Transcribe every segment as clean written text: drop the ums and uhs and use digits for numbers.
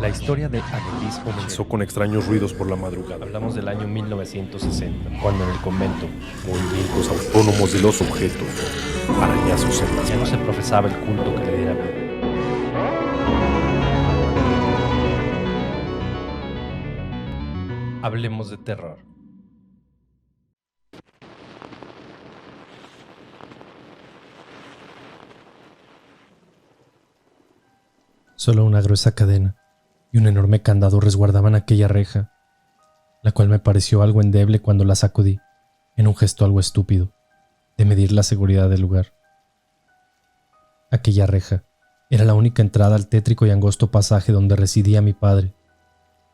La historia de Agelis Comenzó con extraños ruidos por la madrugada, Hablamos del año 1960, cuando en el convento movimientos autónomos de los objetos, arañazos en las ya no se paredes. profesaba el culto que le diera vida. Hablemos de terror. Solo una gruesa cadena y un enorme candado resguardaban aquella reja, la cual me pareció algo endeble cuando la sacudí, en un gesto algo estúpido, de medir la seguridad del lugar. Aquella reja era la única entrada al tétrico y angosto pasaje donde residía mi padre,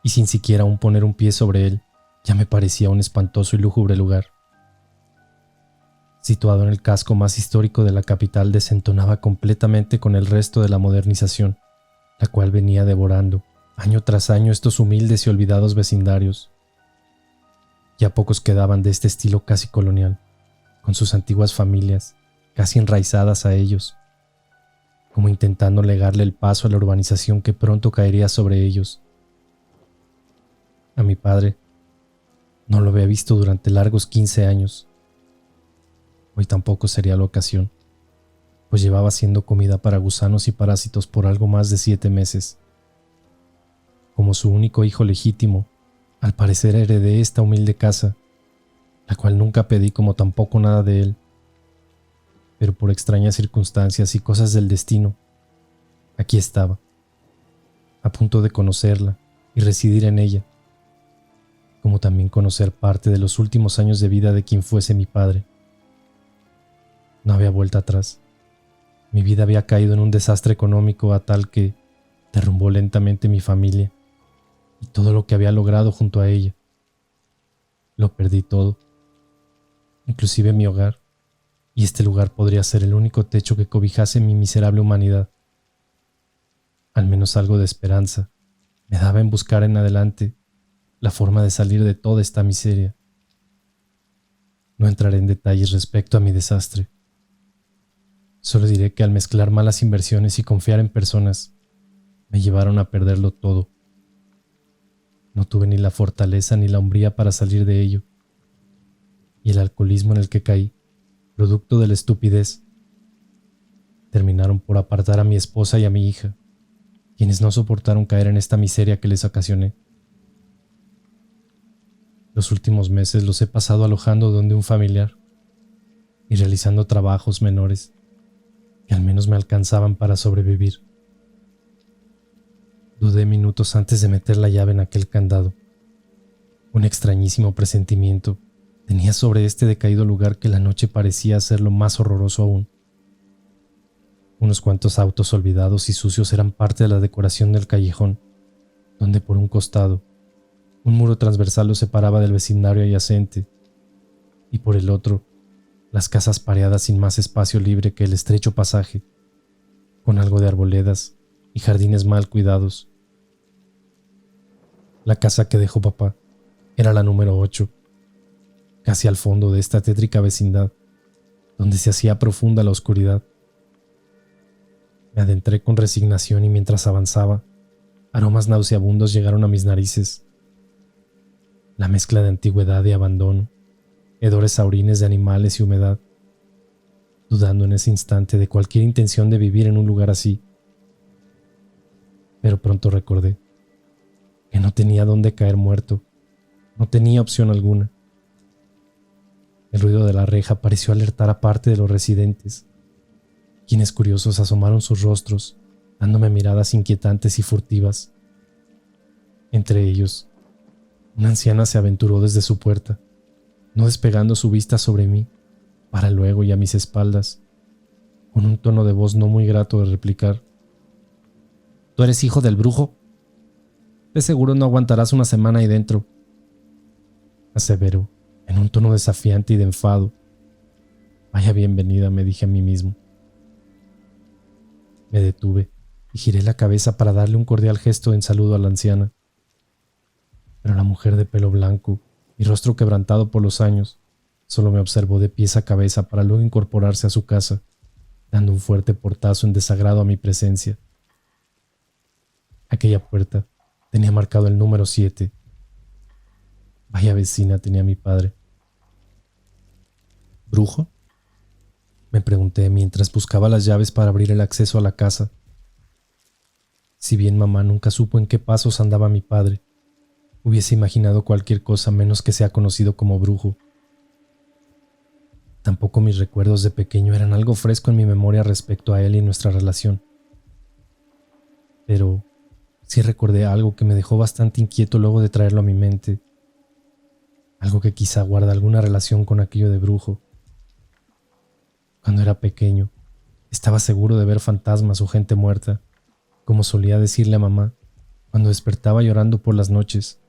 y sin siquiera aún poner un pie sobre él, ya me parecía un espantoso y lúgubre lugar. Situado en el casco más histórico de la capital, desentonaba completamente con el resto de la modernización, la cual venía devorando, año tras año, estos humildes y olvidados vecindarios. Ya pocos quedaban de este estilo casi colonial, con sus antiguas familias, casi enraizadas a ellos, como intentando legarle el paso a la urbanización que pronto caería sobre ellos. A mi padre no lo había visto durante largos 15 años. Hoy tampoco sería la ocasión, pues llevaba siendo comida para gusanos y parásitos por algo más de 7 meses. Como su único hijo legítimo, al parecer heredé esta humilde casa, la cual nunca pedí como tampoco nada de él. Pero por extrañas circunstancias y cosas del destino, aquí estaba, a punto de conocerla y residir en ella, como también conocer parte de los últimos años de vida de quien fuese mi padre. No había vuelta atrás. Mi vida había caído en un desastre económico a tal que derrumbó lentamente mi familia y todo lo que había logrado junto a ella. Lo perdí todo, inclusive mi hogar, y este lugar podría ser el único techo que cobijase mi miserable humanidad. Al menos algo de esperanza me daba en buscar en adelante la forma de salir de toda esta miseria. No entraré en detalles respecto a mi desastre. Solo diré que al mezclar malas inversiones y confiar en personas, me llevaron a perderlo todo. No tuve ni la fortaleza ni la hombría para salir de ello. Y el alcoholismo en el que caí, producto de la estupidez, terminaron por apartar a mi esposa y a mi hija, quienes no soportaron caer en esta miseria que les ocasioné. Los últimos meses los he pasado alojando donde un familiar y realizando trabajos menores que al menos me alcanzaban para sobrevivir. Dudé minutos antes de meter la llave en aquel candado. Un extrañísimo presentimiento tenía sobre este decaído lugar que la noche parecía hacerlo más horroroso aún. Unos cuantos autos olvidados y sucios eran parte de la decoración del callejón, donde por un costado un muro transversal lo separaba del vecindario adyacente, y por el otro las casas pareadas sin más espacio libre que el estrecho pasaje, con algo de arboledas y jardines mal cuidados. La casa que dejó papá era la número 8, casi al fondo de esta tétrica vecindad, donde se hacía profunda la oscuridad. Me adentré con resignación y mientras avanzaba, aromas nauseabundos llegaron a mis narices. La mezcla de antigüedad y abandono, hedores saurines de animales y humedad, dudando en ese instante de cualquier intención de vivir en un lugar así. Pero pronto recordé que no tenía dónde caer muerto, no tenía opción alguna. El ruido de la reja pareció alertar a parte de los residentes, quienes curiosos asomaron sus rostros, dándome miradas inquietantes y furtivas. Entre ellos, una anciana se aventuró desde su puerta, no despegando su vista sobre mí, para luego y a mis espaldas, con un tono de voz no muy grato de replicar: ¿Tú eres hijo del brujo? De seguro no aguantarás una semana ahí dentro, aseveró, en un tono desafiante y de enfado. Vaya bienvenida, me dije a mí mismo. Me detuve y giré la cabeza para darle un cordial gesto en saludo a la anciana. Pero la mujer de pelo blanco y rostro quebrantado por los años solo me observó de pies a cabeza para luego incorporarse a su casa, dando un fuerte portazo en desagrado a mi presencia. Aquella puerta Tenía marcado el número 7. Vaya vecina tenía mi padre. ¿Brujo?, me pregunté mientras buscaba las llaves para abrir el acceso a la casa. Si bien mamá nunca supo en qué pasos andaba mi padre, hubiese imaginado cualquier cosa menos que sea conocido como brujo. Tampoco mis recuerdos de pequeño eran algo fresco en mi memoria respecto a él y nuestra relación. Pero sí recordé algo que me dejó bastante inquieto luego de traerlo a mi mente. Algo que quizá guarda alguna relación con aquello de brujo. Cuando era pequeño, estaba seguro de ver fantasmas o gente muerta, como solía decirle a mamá cuando despertaba llorando por las noches.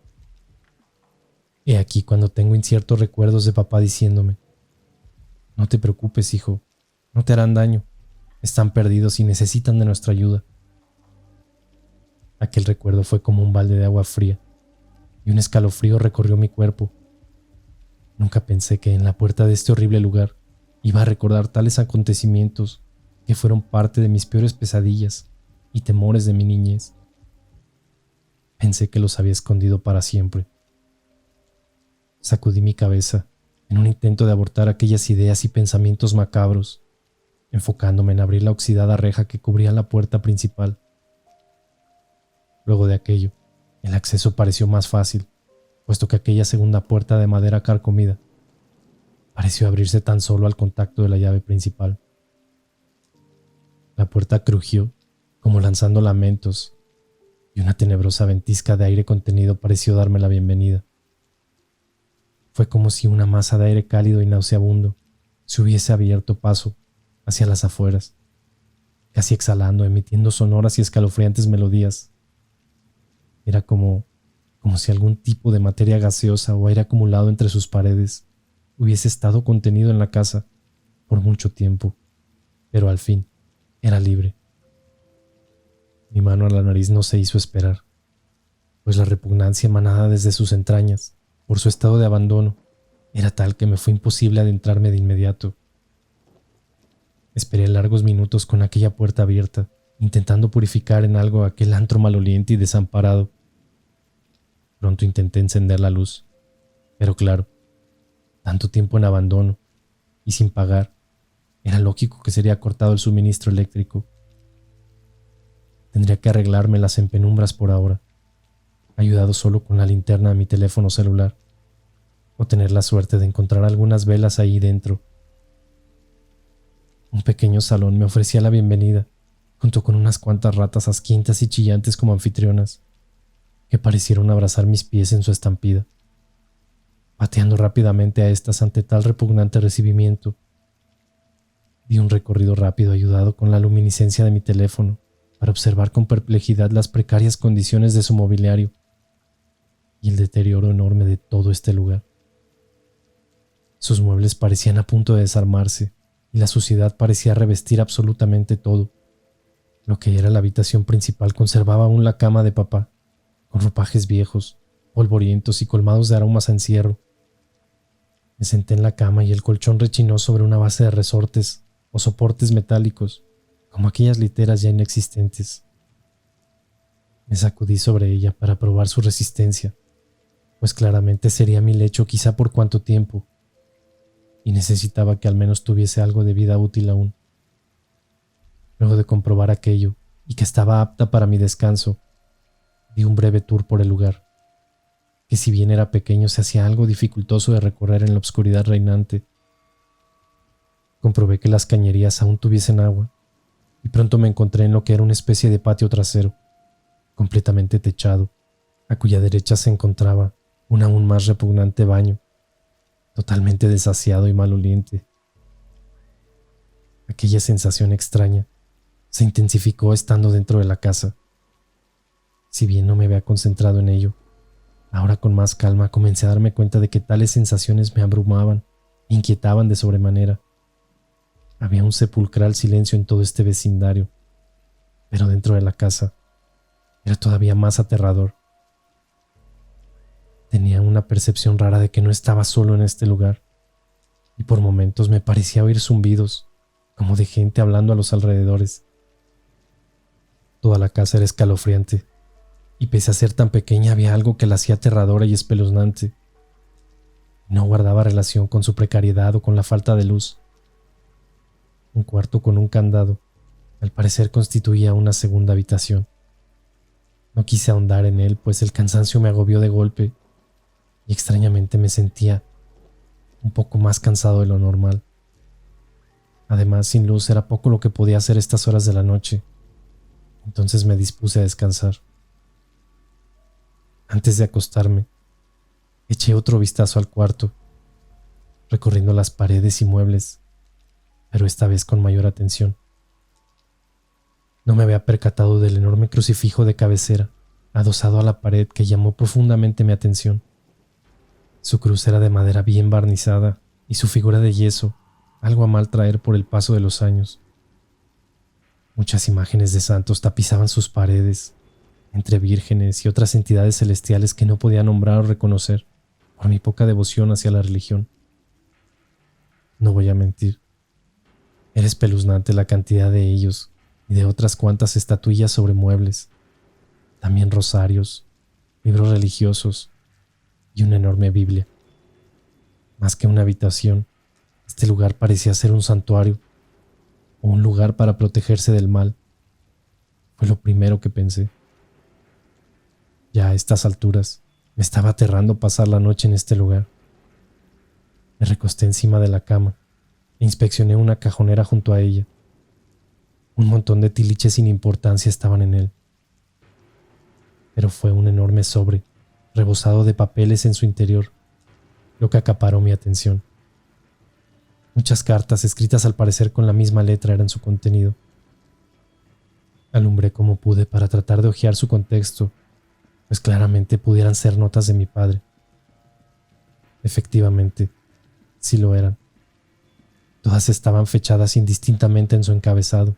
He aquí cuando tengo inciertos recuerdos de papá diciéndome: no te preocupes, hijo, no te harán daño, están perdidos y necesitan de nuestra ayuda. Aquel recuerdo fue como un balde de agua fría, y un escalofrío recorrió mi cuerpo. Nunca pensé que en la puerta de este horrible lugar iba a recordar tales acontecimientos que fueron parte de mis peores pesadillas y temores de mi niñez. Pensé que los había escondido para siempre. Sacudí mi cabeza en un intento de abortar aquellas ideas y pensamientos macabros, enfocándome en abrir la oxidada reja que cubría la puerta principal. Luego de aquello, el acceso pareció más fácil, puesto que aquella segunda puerta de madera carcomida pareció abrirse tan solo al contacto de la llave principal. La puerta crujió, como lanzando lamentos, y una tenebrosa ventisca de aire contenido pareció darme la bienvenida. Fue como si una masa de aire cálido y nauseabundo se hubiese abierto paso hacia las afueras, casi exhalando, emitiendo sonoras y escalofriantes melodías. Era como si algún tipo de materia gaseosa o aire acumulado entre sus paredes hubiese estado contenido en la casa por mucho tiempo, pero al fin era libre. Mi mano a la nariz no se hizo esperar, pues la repugnancia emanada desde sus entrañas por su estado de abandono era tal que me fue imposible adentrarme de inmediato. Esperé largos minutos con aquella puerta abierta, intentando purificar en algo aquel antro maloliente y desamparado. Pronto intenté encender la luz, pero claro, tanto tiempo en abandono y sin pagar, era lógico que sería cortado el suministro eléctrico. Tendría que arreglármelas en penumbras por ahora, ayudado solo con la linterna de mi teléfono celular, o tener la suerte de encontrar algunas velas ahí dentro. Un pequeño salón me ofrecía la bienvenida, junto con unas cuantas ratas asquientas y chillantes como anfitrionas, que parecieron abrazar mis pies en su estampida. Pateando rápidamente a estas ante tal repugnante recibimiento, di un recorrido rápido ayudado con la luminiscencia de mi teléfono para observar con perplejidad las precarias condiciones de su mobiliario y el deterioro enorme de todo este lugar. Sus muebles parecían a punto de desarmarse y la suciedad parecía revestir absolutamente todo. Lo que era la habitación principal conservaba aún la cama de papá, con ropajes viejos, polvorientos y colmados de aromas a encierro. Me senté en la cama y el colchón rechinó sobre una base de resortes o soportes metálicos, como aquellas literas ya inexistentes. Me sacudí sobre ella para probar su resistencia, pues claramente sería mi lecho quizá por cuánto tiempo, y necesitaba que al menos tuviese algo de vida útil aún. Luego de comprobar aquello y que estaba apta para mi descanso, di un breve tour por el lugar, que si bien era pequeño se hacía algo dificultoso de recorrer en la oscuridad reinante. Comprobé que las cañerías aún tuviesen agua, y pronto me encontré en lo que era una especie de patio trasero, completamente techado, a cuya derecha se encontraba un aún más repugnante baño, totalmente desasiado y maloliente. Aquella sensación extraña se intensificó estando dentro de la casa. Si bien no me había concentrado en ello, ahora con más calma comencé a darme cuenta de que tales sensaciones me abrumaban e inquietaban de sobremanera. Había un sepulcral silencio en todo este vecindario, pero dentro de la casa era todavía más aterrador. Tenía una percepción rara de que no estaba solo en este lugar, y por momentos me parecía oír zumbidos, como de gente hablando a los alrededores. Toda la casa era escalofriante, y pese a ser tan pequeña había algo que la hacía aterradora y espeluznante. No guardaba relación con su precariedad o con la falta de luz. Un cuarto con un candado, al parecer constituía una segunda habitación. No quise ahondar en él, pues el cansancio me agobió de golpe y extrañamente me sentía un poco más cansado de lo normal. Además, sin luz era poco lo que podía hacer estas horas de la noche, entonces me dispuse a descansar. Antes de acostarme, eché otro vistazo al cuarto, recorriendo las paredes y muebles, pero esta vez con mayor atención. No me había percatado del enorme crucifijo de cabecera, adosado a la pared, que llamó profundamente mi atención. Su cruz era de madera bien barnizada y su figura de yeso, algo a mal traer por el paso de los años. Muchas imágenes de santos tapizaban sus paredes, entre vírgenes y otras entidades celestiales que no podía nombrar o reconocer por mi poca devoción hacia la religión. No voy a mentir, era espeluznante la cantidad de ellos y de otras cuantas estatuillas sobre muebles, también rosarios, libros religiosos y una enorme Biblia. Más que una habitación, este lugar parecía ser un santuario o un lugar para protegerse del mal. Fue lo primero que pensé. Ya a estas alturas, me estaba aterrando pasar la noche en este lugar. Me recosté encima de la cama e inspeccioné una cajonera junto a ella. Un montón de tiliches sin importancia estaban en él. Pero fue un enorme sobre, rebosado de papeles en su interior, lo que acaparó mi atención. Muchas cartas escritas al parecer con la misma letra eran su contenido. Alumbré como pude para tratar de hojear su contexto, pues claramente pudieran ser notas de mi padre. Efectivamente, sí lo eran. Todas estaban fechadas indistintamente en su encabezado,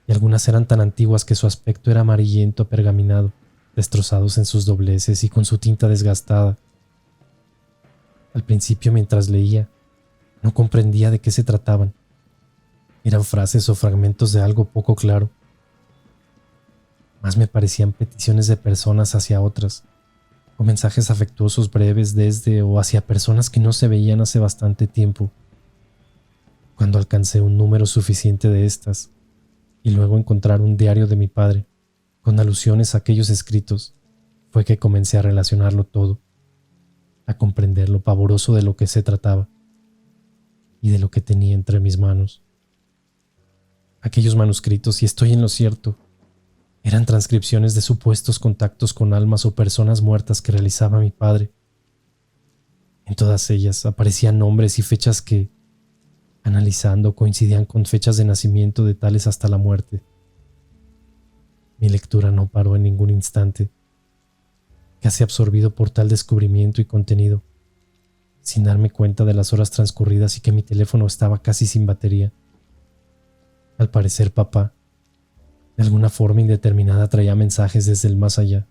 y algunas eran tan antiguas que su aspecto era amarillento pergaminado, destrozados en sus dobleces y con su tinta desgastada. Al principio, mientras leía, no comprendía de qué se trataban. Eran frases o fragmentos de algo poco claro. Más me parecían peticiones de personas hacia otras, o mensajes afectuosos breves desde o hacia personas que no se veían hace bastante tiempo. Cuando alcancé un número suficiente de estas, y luego encontrar un diario de mi padre, con alusiones a aquellos escritos, fue que comencé a relacionarlo todo, a comprender lo pavoroso de lo que se trataba, y de lo que tenía entre mis manos. Aquellos manuscritos, si estoy en lo cierto, eran transcripciones de supuestos contactos con almas o personas muertas que realizaba mi padre. En todas ellas aparecían nombres y fechas que, analizando, coincidían con fechas de nacimiento de tales hasta la muerte. Mi lectura no paró en ningún instante, casi absorbido por tal descubrimiento y contenido, sin darme cuenta de las horas transcurridas y que mi teléfono estaba casi sin batería. Al parecer, papá, de alguna forma indeterminada, traía mensajes desde el más allá,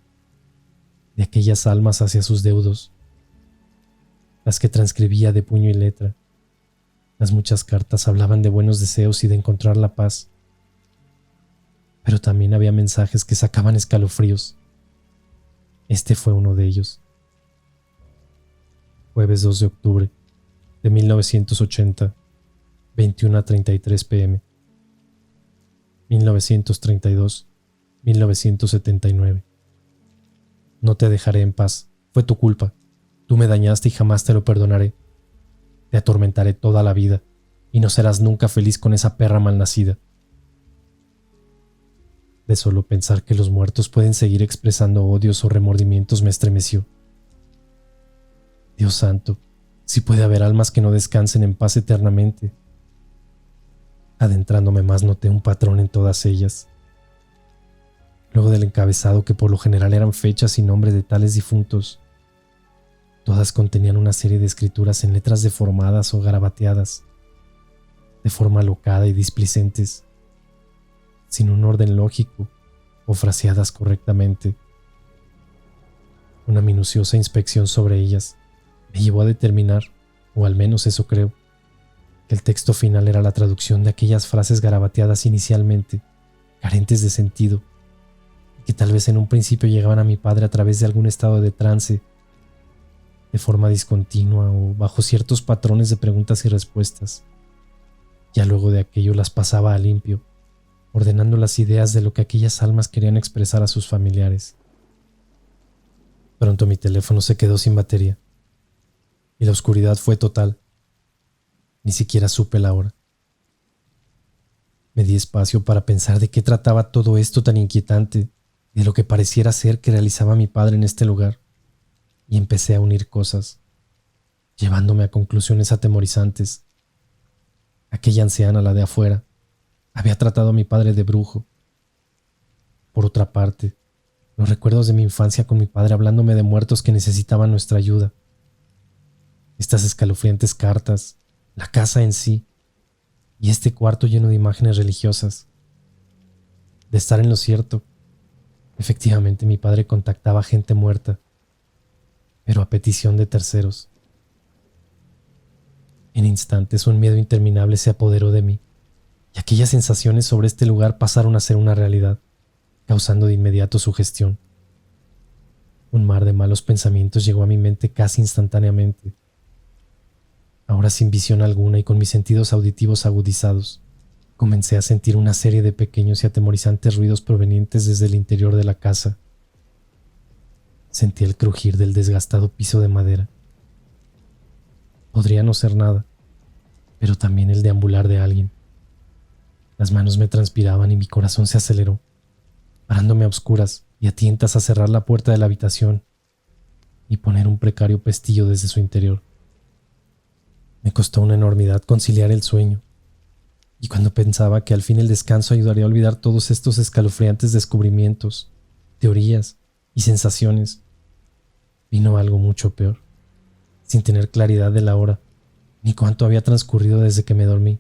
de aquellas almas hacia sus deudos, las que transcribía de puño y letra. Las muchas cartas hablaban de buenos deseos y de encontrar la paz, pero también había mensajes que sacaban escalofríos. Este fue uno de ellos. Jueves 2 de octubre de 1980, 21:33 p.m. 1932, 1979. No te dejaré en paz. Fue tu culpa. Tú me dañaste y jamás te lo perdonaré. Te atormentaré toda la vida y no serás nunca feliz con esa perra malnacida. De solo pensar que los muertos pueden seguir expresando odios o remordimientos me estremeció. Dios santo, si puede haber almas que no descansen en paz eternamente. Adentrándome más noté un patrón en todas ellas. Luego del encabezado, que por lo general eran fechas y nombres de tales difuntos, todas contenían una serie de escrituras en letras deformadas o garabateadas, de forma alocada y displicentes, sin un orden lógico o fraseadas correctamente. Una minuciosa inspección sobre ellas me llevó a determinar, o al menos eso creo, que el texto final era la traducción de aquellas frases garabateadas inicialmente, carentes de sentido, que tal vez en un principio llegaban a mi padre a través de algún estado de trance, de forma discontinua o bajo ciertos patrones de preguntas y respuestas. Ya luego de aquello las pasaba a limpio, ordenando las ideas de lo que aquellas almas querían expresar a sus familiares. Pronto mi teléfono se quedó sin batería y la oscuridad fue total. Ni siquiera supe la hora. Me di espacio para pensar de qué trataba todo esto tan inquietante y de lo que pareciera ser que realizaba mi padre en este lugar, y empecé a unir cosas, llevándome a conclusiones atemorizantes. Aquella anciana, la de afuera, había tratado a mi padre de brujo. Por otra parte, los recuerdos de mi infancia con mi padre hablándome de muertos que necesitaban nuestra ayuda. Estas escalofriantes cartas, la casa en sí, y este cuarto lleno de imágenes religiosas. De estar en lo cierto, efectivamente mi padre contactaba a gente muerta, pero a petición de terceros. En instantes un miedo interminable se apoderó de mí, y aquellas sensaciones sobre este lugar pasaron a ser una realidad, causando de inmediato sugestión. Un mar de malos pensamientos llegó a mi mente casi instantáneamente. Ahora sin visión alguna y con mis sentidos auditivos agudizados, comencé a sentir una serie de pequeños y atemorizantes ruidos provenientes desde el interior de la casa. Sentí el crujir del desgastado piso de madera. Podría no ser nada, pero también el deambular de alguien. Las manos me transpiraban y mi corazón se aceleró, parándome a oscuras y a tientas a cerrar la puerta de la habitación y poner un precario pestillo desde su interior. Me costó una enormidad conciliar el sueño, y cuando pensaba que al fin el descanso ayudaría a olvidar todos estos escalofriantes descubrimientos, teorías y sensaciones, vino algo mucho peor, sin tener claridad de la hora, ni cuánto había transcurrido desde que me dormí.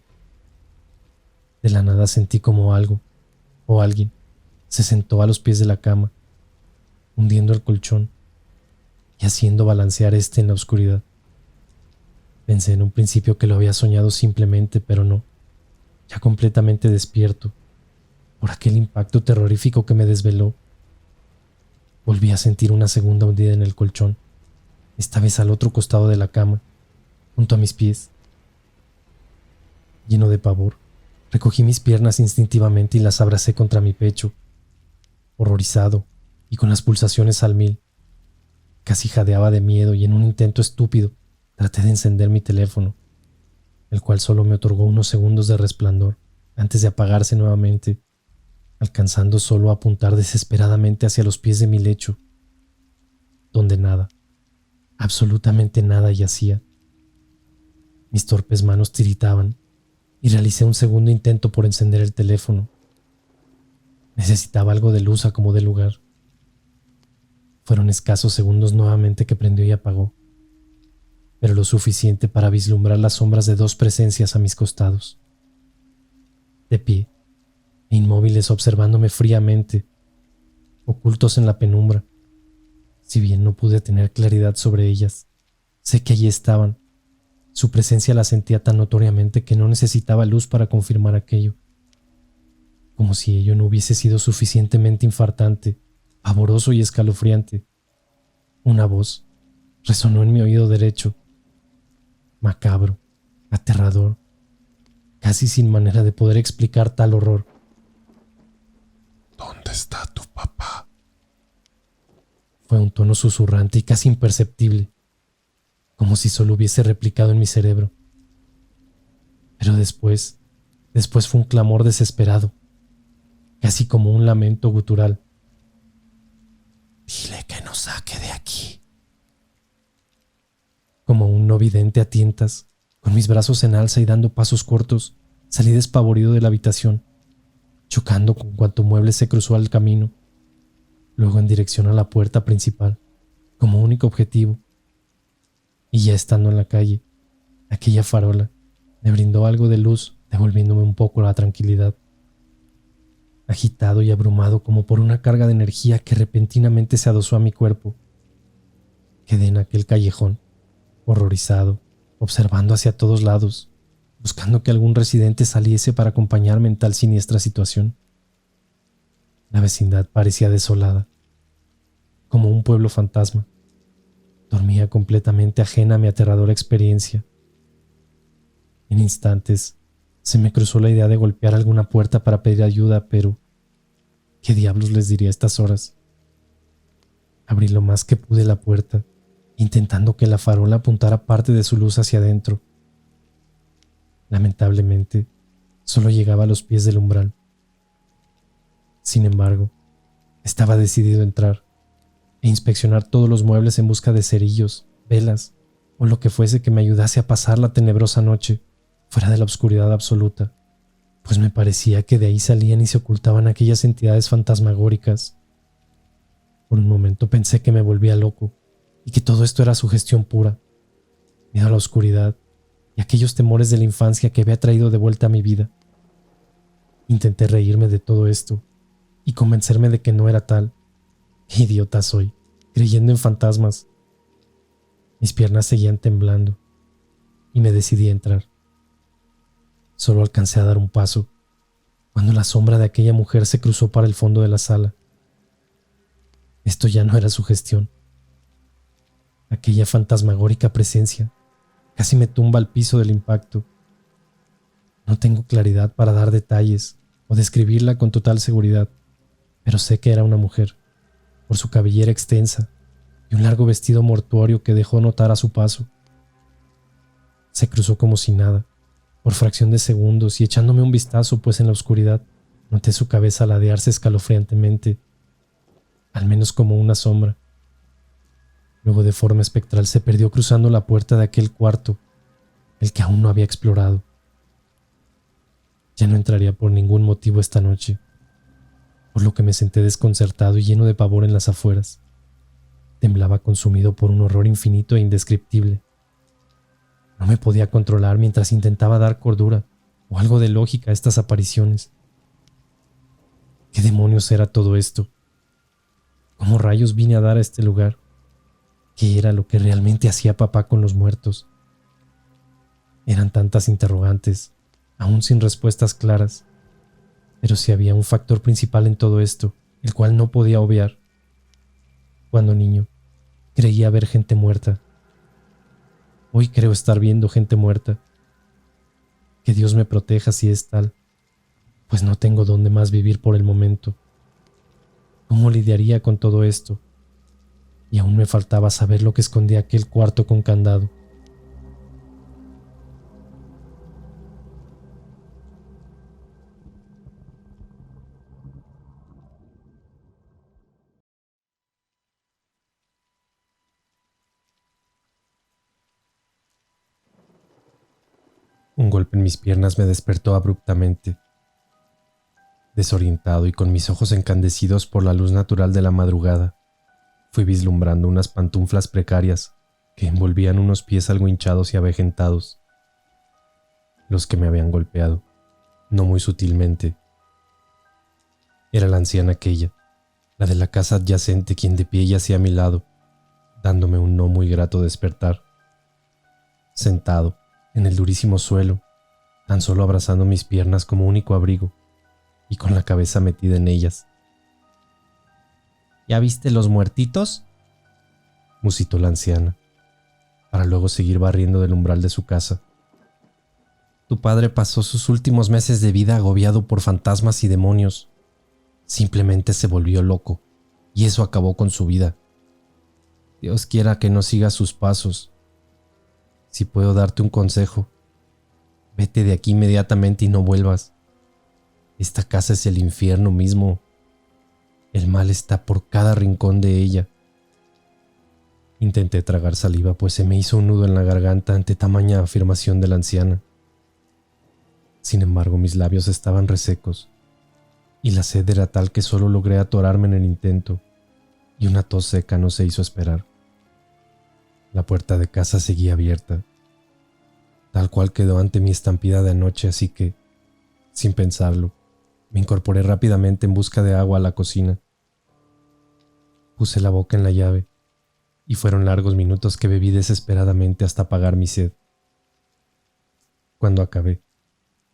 De la nada sentí como algo, o alguien, se sentó a los pies de la cama, hundiendo el colchón y haciendo balancear este en la oscuridad. Pensé en un principio que lo había soñado simplemente, pero no, ya completamente despierto, por aquel impacto terrorífico que me desveló. Volví a sentir una segunda hundida en el colchón, esta vez al otro costado de la cama, junto a mis pies. Lleno de pavor, recogí mis piernas instintivamente y las abracé contra mi pecho. Horrorizado y con las pulsaciones al mil, casi jadeaba de miedo y en un intento estúpido traté de encender mi teléfono, el cual solo me otorgó unos segundos de resplandor antes de apagarse nuevamente, alcanzando solo a apuntar desesperadamente hacia los pies de mi lecho, donde nada, absolutamente nada yacía. Mis torpes manos tiritaban y realicé un segundo intento por encender el teléfono. Necesitaba algo de luz a como de lugar. Fueron escasos segundos nuevamente que prendió y apagó, pero lo suficiente para vislumbrar las sombras de dos presencias a mis costados. De pie, e inmóviles observándome fríamente, ocultos en la penumbra. Si bien no pude tener claridad sobre ellas, sé que allí estaban. Su presencia la sentía tan notoriamente que no necesitaba luz para confirmar aquello. Como si ello no hubiese sido suficientemente infartante, pavoroso y escalofriante. Una voz resonó en mi oído derecho, macabro, aterrador, casi sin manera de poder explicar tal horror. ¿Dónde está tu papá? Fue un tono susurrante y casi imperceptible, como si solo hubiese replicado en mi cerebro. Pero después fue un clamor desesperado, casi como un lamento gutural. Dile que nos saque de aquí. Como un no vidente a tientas, con mis brazos en alza y dando pasos cortos, salí despavorido de la habitación, chocando con cuanto mueble se cruzó al camino, luego en dirección a la puerta principal, como único objetivo. Y ya estando en la calle, aquella farola me brindó algo de luz, devolviéndome un poco la tranquilidad. Agitado y abrumado como por una carga de energía que repentinamente se adosó a mi cuerpo, quedé en aquel callejón, horrorizado, observando hacia todos lados, buscando que algún residente saliese para acompañarme en tal siniestra situación. La vecindad parecía desolada, como un pueblo fantasma. Dormía completamente ajena a mi aterradora experiencia. En instantes se me cruzó la idea de golpear alguna puerta para pedir ayuda, pero ¿qué diablos les diría a estas horas? Abrí lo más que pude la puerta, intentando que la farola apuntara parte de su luz hacia adentro. Lamentablemente, solo llegaba a los pies del umbral. Sin embargo, estaba decidido a entrar e inspeccionar todos los muebles en busca de cerillos, velas o lo que fuese que me ayudase a pasar la tenebrosa noche fuera de la oscuridad absoluta, pues me parecía que de ahí salían y se ocultaban aquellas entidades fantasmagóricas. Por un momento pensé que me volvía loco y que todo esto era sugestión pura, miedo a la oscuridad y aquellos temores de la infancia que había traído de vuelta a mi vida. Intenté reírme de todo esto y convencerme de que no era tal. ¡Qué idiota soy, creyendo en fantasmas! Mis piernas seguían temblando y me decidí a entrar. Solo alcancé a dar un paso cuando la sombra de aquella mujer se cruzó para el fondo de la sala. Esto ya no era sugestión. Aquella fantasmagórica presencia casi me tumba al piso del impacto. No tengo claridad para dar detalles o describirla con total seguridad, pero sé que era una mujer, por su cabellera extensa y un largo vestido mortuorio que dejó notar a su paso. Se cruzó como si nada, por fracción de segundos, y echándome un vistazo, pues en la oscuridad noté su cabeza ladearse escalofriantemente, al menos como una sombra. Luego de forma espectral se perdió cruzando la puerta de aquel cuarto, el que aún no había explorado. Ya no entraría por ningún motivo esta noche, por lo que me senté desconcertado y lleno de pavor en las afueras. Temblaba consumido por un horror infinito e indescriptible. No me podía controlar mientras intentaba dar cordura o algo de lógica a estas apariciones. ¿Qué demonios era todo esto? ¿Cómo rayos vine a dar a este lugar? ¿Qué era lo que realmente hacía papá con los muertos? Eran tantas interrogantes, aún sin respuestas claras. Pero sí había un factor principal en todo esto, el cual no podía obviar. Cuando niño, creía ver gente muerta. Hoy creo estar viendo gente muerta. Que Dios me proteja si es tal, pues no tengo dónde más vivir por el momento. ¿Cómo lidiaría con todo esto? Y aún me faltaba saber lo que escondía aquel cuarto con candado. Un golpe en mis piernas me despertó abruptamente. Desorientado y con mis ojos encandecidos por la luz natural de la madrugada, fui vislumbrando unas pantuflas precarias que envolvían unos pies algo hinchados y avejentados. Los que me habían golpeado, no muy sutilmente. Era la anciana aquella, la de la casa adyacente, quien de pie yacía a mi lado, dándome un no muy grato despertar. Sentado en el durísimo suelo, tan solo abrazando mis piernas como único abrigo, y con la cabeza metida en ellas. ¿Ya viste los muertitos?, musitó la anciana, para luego seguir barriendo del umbral de su casa. Tu padre pasó sus últimos meses de vida agobiado por fantasmas y demonios. Simplemente se volvió loco, y eso acabó con su vida. Dios quiera que no sigas sus pasos. Si puedo darte un consejo, vete de aquí inmediatamente y no vuelvas. Esta casa es el infierno mismo. El mal está por cada rincón de ella. Intenté tragar saliva, pues se me hizo un nudo en la garganta ante tamaña afirmación de la anciana. Sin embargo, mis labios estaban resecos, y la sed era tal que solo logré atorarme en el intento, y una tos seca no se hizo esperar. La puerta de casa seguía abierta, tal cual quedó ante mi estampida de anoche, así que, sin pensarlo, me incorporé rápidamente en busca de agua a la cocina. Puse la boca en la llave, y fueron largos minutos que bebí desesperadamente hasta apagar mi sed. Cuando acabé,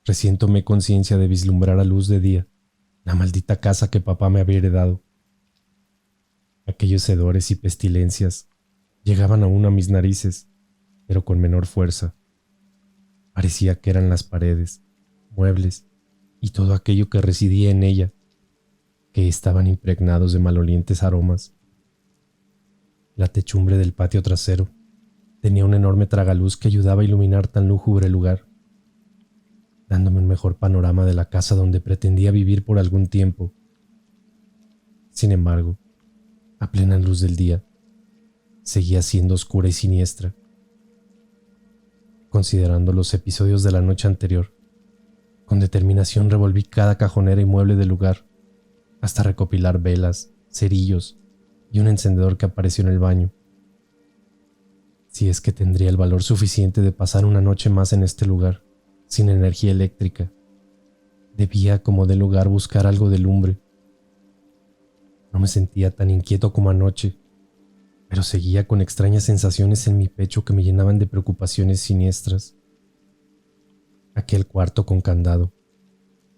recién tomé conciencia de vislumbrar a luz de día La maldita casa que papá me había heredado. Aquellos hedores y pestilencias llegaban aún a mis narices, pero con menor fuerza. Parecía que eran las paredes, muebles y todo aquello que residía en ella, que estaban impregnados de malolientes aromas. La techumbre del patio trasero tenía un enorme tragaluz que ayudaba a iluminar tan lúgubre lugar, dándome un mejor panorama de la casa donde pretendía vivir por algún tiempo. Sin embargo, a plena luz del día, seguía siendo oscura y siniestra. Considerando los episodios de la noche anterior, con determinación revolví cada cajonera y mueble del lugar, hasta recopilar velas, cerillos y un encendedor que apareció en el baño. Si es que tendría el valor suficiente de pasar una noche más en este lugar, sin energía eléctrica, debía, como de lugar, buscar algo de lumbre. No me sentía tan inquieto como anoche, pero seguía con extrañas sensaciones en mi pecho que me llenaban de preocupaciones siniestras. Aquel cuarto con candado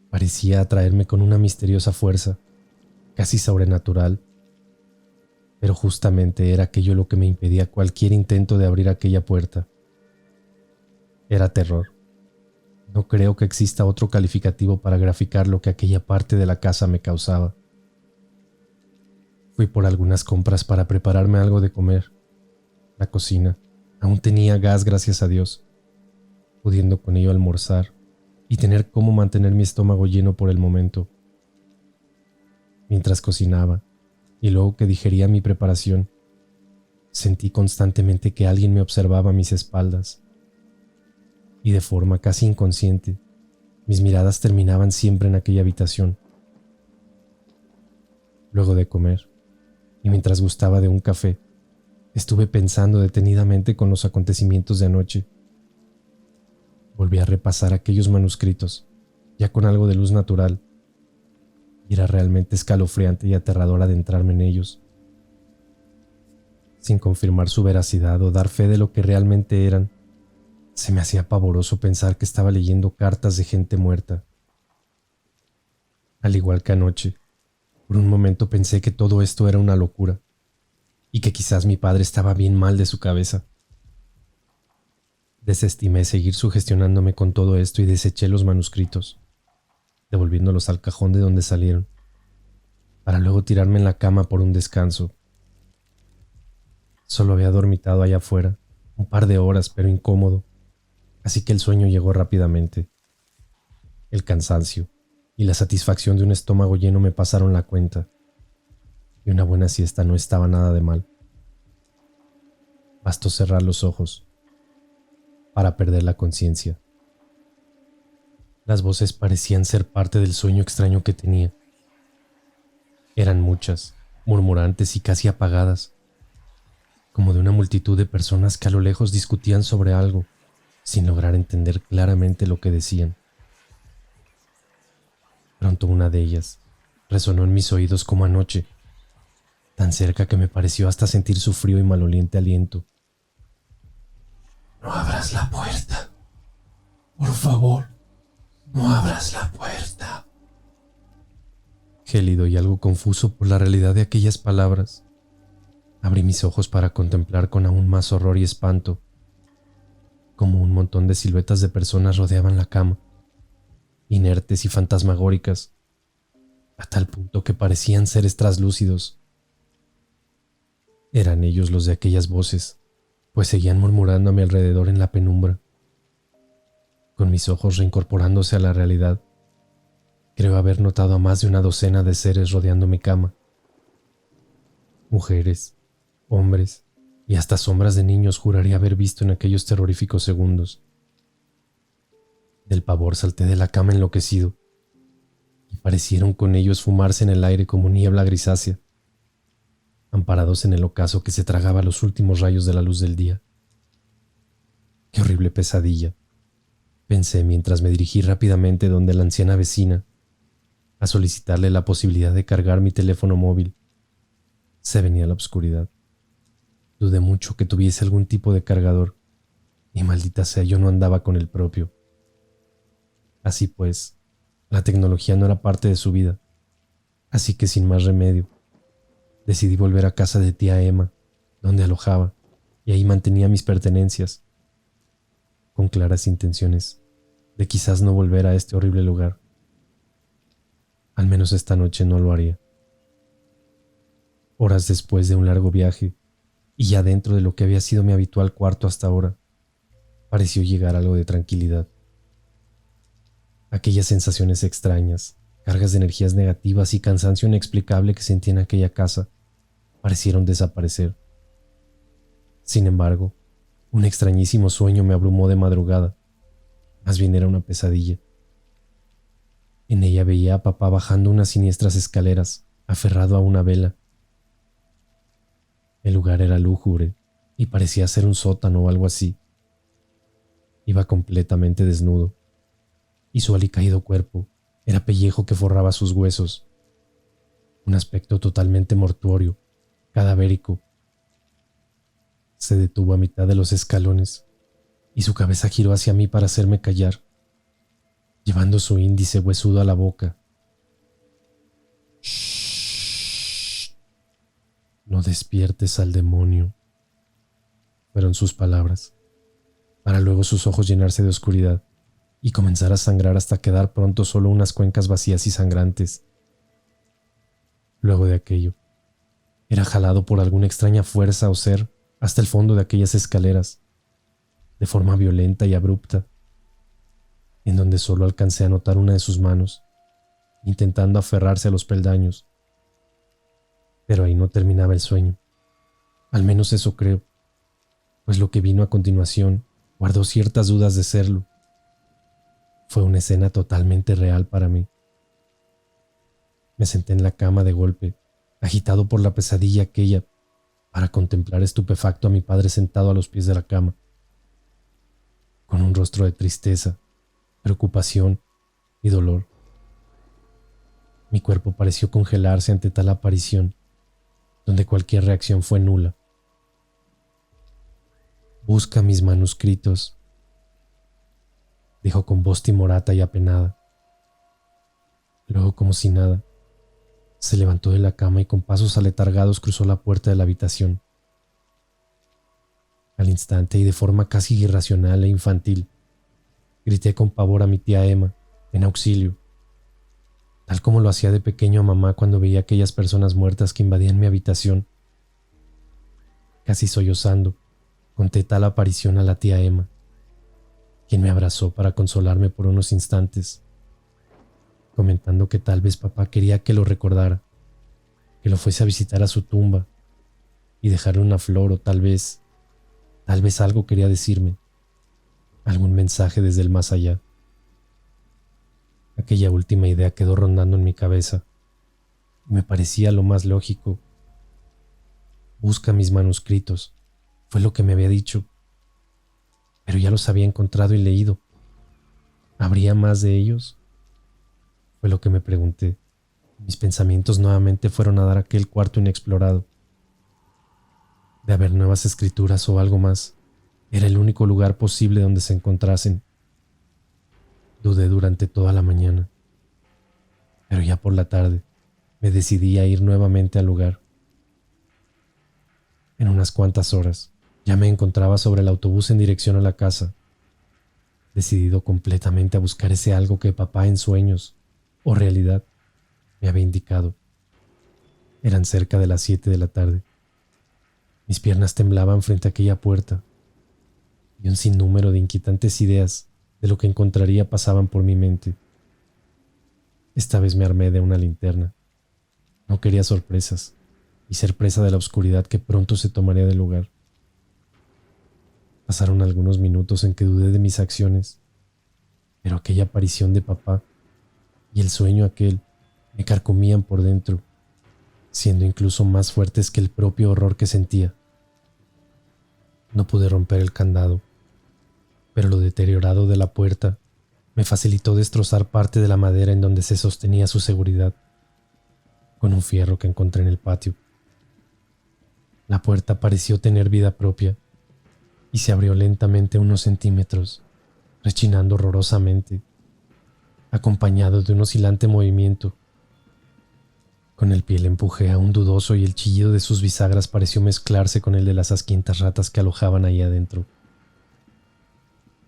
parecía atraerme con una misteriosa fuerza, casi sobrenatural, pero justamente era aquello lo que me impedía cualquier intento de abrir aquella puerta. Era terror. No creo que exista otro calificativo para graficar lo que aquella parte de la casa me causaba. Fui por algunas compras para prepararme algo de comer. La cocina aún tenía gas, gracias a Dios, pudiendo con ello almorzar y tener cómo mantener mi estómago lleno por el momento. Mientras cocinaba, y luego que digería mi preparación, sentí constantemente que alguien me observaba a mis espaldas. Y de forma casi inconsciente, mis miradas terminaban siempre en aquella habitación. Luego de comer, y mientras gustaba de un café, estuve pensando detenidamente con los acontecimientos de anoche. Volví a repasar aquellos manuscritos, ya con algo de luz natural, y era realmente escalofriante y aterrador adentrarme en ellos. Sin confirmar su veracidad o dar fe de lo que realmente eran, se me hacía pavoroso pensar que estaba leyendo cartas de gente muerta. Al igual que anoche, por un momento pensé que todo esto era una locura, y que quizás mi padre estaba bien mal de su cabeza. Desestimé seguir sugestionándome con todo esto y deseché los manuscritos, devolviéndolos al cajón de donde salieron, para luego tirarme en la cama por un descanso. Solo había dormitado allá afuera un par de horas, pero incómodo, así que el sueño llegó rápidamente. El cansancio y la satisfacción de un estómago lleno me pasaron la cuenta, y una buena siesta no estaba nada de mal. Bastó cerrar los ojos para perder la conciencia. Las voces parecían ser parte del sueño extraño que tenía. Eran muchas, murmurantes y casi apagadas, como de una multitud de personas que a lo lejos discutían sobre algo, sin lograr entender claramente lo que decían. Pronto una de ellas resonó en mis oídos como anoche, tan cerca que me pareció hasta sentir su frío y maloliente aliento. No abras la puerta. Por favor, no abras la puerta. Gélido y algo confuso por la realidad de aquellas palabras, abrí mis ojos para contemplar con aún más horror y espanto cómo un montón de siluetas de personas rodeaban la cama, inertes y fantasmagóricas, a tal punto que parecían seres traslúcidos. Eran ellos los de aquellas voces, pues seguían murmurando a mi alrededor en la penumbra. Con mis ojos reincorporándose a la realidad, creo haber notado a más de una docena de seres rodeando mi cama. Mujeres, hombres y hasta sombras de niños juraría haber visto en aquellos terroríficos segundos. Del pavor salté de la cama enloquecido, y parecieron con ello esfumarse en el aire como niebla grisácea, amparados en el ocaso que se tragaba los últimos rayos de la luz del día. ¡Qué horrible pesadilla!, pensé mientras me dirigí rápidamente donde la anciana vecina, a solicitarle la posibilidad de cargar mi teléfono móvil. Se venía la oscuridad. Dudé mucho que tuviese algún tipo de cargador, y maldita sea, yo no andaba con el propio. Así pues, la tecnología no era parte de su vida, Así que sin más remedio, decidí volver a casa de tía Emma, donde alojaba, y ahí mantenía mis pertenencias, con claras intenciones de quizás no volver a este horrible lugar. Al menos esta noche no lo haría. Horas después de un largo viaje, y ya dentro de lo que había sido mi habitual cuarto hasta ahora, pareció llegar algo de tranquilidad. Aquellas sensaciones extrañas, cargas de energías negativas y cansancio inexplicable que sentí en aquella casa, parecieron desaparecer. Sin embargo, un extrañísimo sueño me abrumó de madrugada. Más bien era una pesadilla. En ella veía a papá bajando unas siniestras escaleras, aferrado a una vela. El lugar era lúgubre y parecía ser un sótano o algo así. Iba completamente desnudo, y su alicaído cuerpo era pellejo que forraba sus huesos. Un aspecto totalmente mortuorio, cadavérico. Se detuvo a mitad de los escalones y su cabeza giró hacia mí para hacerme callar, llevando su índice huesudo a la boca. «Shh, no despiertes al demonio», fueron sus palabras, para luego sus ojos llenarse de oscuridad y comenzar a sangrar hasta quedar pronto solo unas cuencas vacías y sangrantes. Luego de aquello, era jalado por alguna extraña fuerza o ser hasta el fondo de aquellas escaleras, de forma violenta y abrupta, en donde solo alcancé a notar una de sus manos, intentando aferrarse a los peldaños. Pero ahí no terminaba el sueño. Al menos eso creo, pues lo que vino a continuación guardó ciertas dudas de serlo. Fue una escena totalmente real para mí. Me senté en la cama de golpe, agitado por la pesadilla aquella, para contemplar estupefacto a mi padre sentado a los pies de la cama, con un rostro de tristeza, preocupación y dolor. Mi cuerpo pareció congelarse ante tal aparición, donde cualquier reacción fue nula. «Busca mis manuscritos», dijo con voz timorata y apenada. Luego, como si nada, se levantó de la cama y con pasos aletargados cruzó la puerta de la habitación. Al instante y de forma casi irracional e infantil, grité con pavor a mi tía Emma, en auxilio, tal como lo hacía de pequeño a mamá cuando veía aquellas personas muertas que invadían mi habitación. Casi sollozando, conté tal aparición a la tía Emma, quien me abrazó para consolarme por unos instantes, comentando que tal vez papá quería que lo recordara, que lo fuese a visitar a su tumba y dejarle una flor o tal vez algo quería decirme, algún mensaje desde el más allá. Aquella última idea quedó rondando en mi cabeza y me parecía lo más lógico. «Busca mis manuscritos», fue lo que me había dicho, pero ya los había encontrado y leído. ¿Habría más de ellos? Fue lo que me pregunté. Mis pensamientos nuevamente fueron a dar a aquel cuarto inexplorado. De haber nuevas escrituras o algo más, era el único lugar posible donde se encontrasen. Dudé durante toda la mañana, pero ya por la tarde me decidí a ir nuevamente al lugar. En unas cuantas horas ya me encontraba sobre el autobús en dirección a la casa, decidido completamente a buscar ese algo que papá en sueños o realidad me había indicado. Eran cerca de las 7 de la tarde. Mis piernas temblaban frente a aquella puerta y un sinnúmero de inquietantes ideas de lo que encontraría pasaban por mi mente. Esta vez me armé de una linterna. No quería sorpresas y ser presa de la oscuridad que pronto se tomaría del lugar. Pasaron algunos minutos en que dudé de mis acciones, pero aquella aparición de papá y el sueño aquel me carcomían por dentro, siendo incluso más fuertes que el propio horror que sentía. No pude romper el candado, pero lo deteriorado de la puerta me facilitó destrozar parte de la madera en donde se sostenía su seguridad, con un fierro que encontré en el patio. La puerta pareció tener vida propia y se abrió lentamente unos centímetros, rechinando horrorosamente, acompañado de un oscilante movimiento. Con el pie le empujé aún dudoso y el chillido de sus bisagras pareció mezclarse con el de las asquientas ratas que alojaban ahí adentro.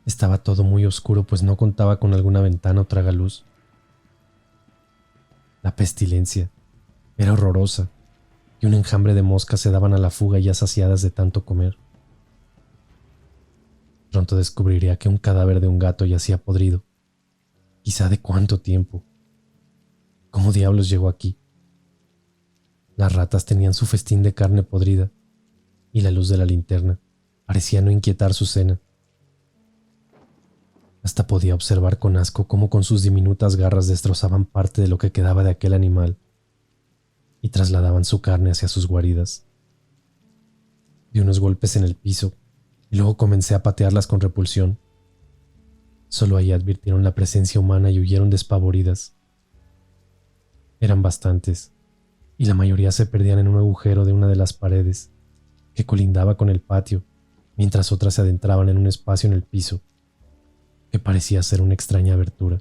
Estaba todo muy oscuro, pues no contaba con alguna ventana o tragaluz. La pestilencia era horrorosa y un enjambre de moscas se daban a la fuga ya saciadas de tanto comer. Pronto descubriría que un cadáver de un gato yacía podrido. Quizá de cuánto tiempo. ¿Cómo diablos llegó aquí? Las ratas tenían su festín de carne podrida y la luz de la linterna parecía no inquietar su cena. Hasta podía observar con asco cómo con sus diminutas garras destrozaban parte de lo que quedaba de aquel animal y trasladaban su carne hacia sus guaridas. Di unos golpes en el piso y luego comencé a patearlas con repulsión. Solo ahí advirtieron la presencia humana y huyeron despavoridas. Eran bastantes, y la mayoría se perdían en un agujero de una de las paredes que colindaba con el patio, mientras otras se adentraban en un espacio en el piso que parecía ser una extraña abertura.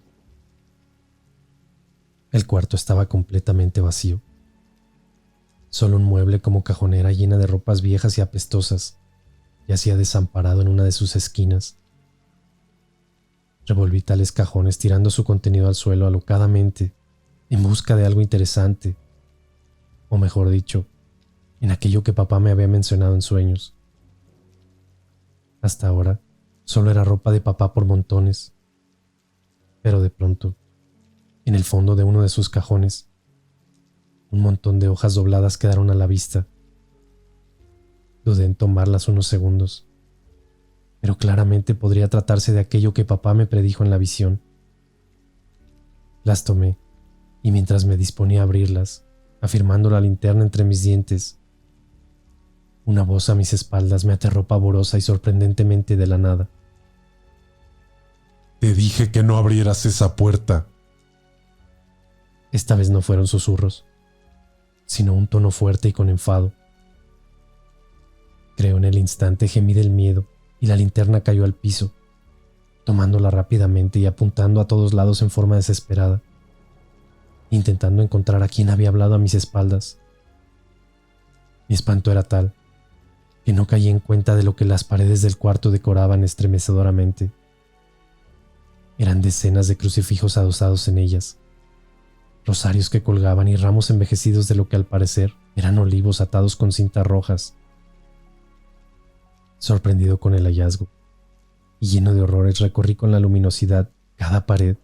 El cuarto estaba completamente vacío. Solo un mueble como cajonera llena de ropas viejas y apestosas yacía desamparado en una de sus esquinas. Revolví tales cajones tirando su contenido al suelo alocadamente en busca de algo interesante, o mejor dicho, en aquello que papá me había mencionado en sueños. Hasta ahora solo era ropa de papá por montones, pero de pronto, en el fondo de uno de sus cajones, un montón de hojas dobladas quedaron a la vista. Dudé en tomarlas unos segundos, pero claramente podría tratarse de aquello que papá me predijo en la visión. Las tomé, y mientras me disponía a abrirlas, afirmando la linterna entre mis dientes, una voz a mis espaldas me aterró pavorosa y sorprendentemente de la nada. Te dije que no abrieras esa puerta. Esta vez no fueron susurros, sino un tono fuerte y con enfado. Creo en el instante gemí del miedo y la linterna cayó al piso, tomándola rápidamente y apuntando a todos lados en forma desesperada, intentando encontrar a quien había hablado a mis espaldas. Mi espanto era tal que no caí en cuenta de lo que las paredes del cuarto decoraban estremecedoramente. Eran decenas de crucifijos adosados en ellas, rosarios que colgaban y ramos envejecidos de lo que al parecer eran olivos atados con cintas rojas. Sorprendido con el hallazgo y lleno de horrores, recorrí con la luminosidad cada pared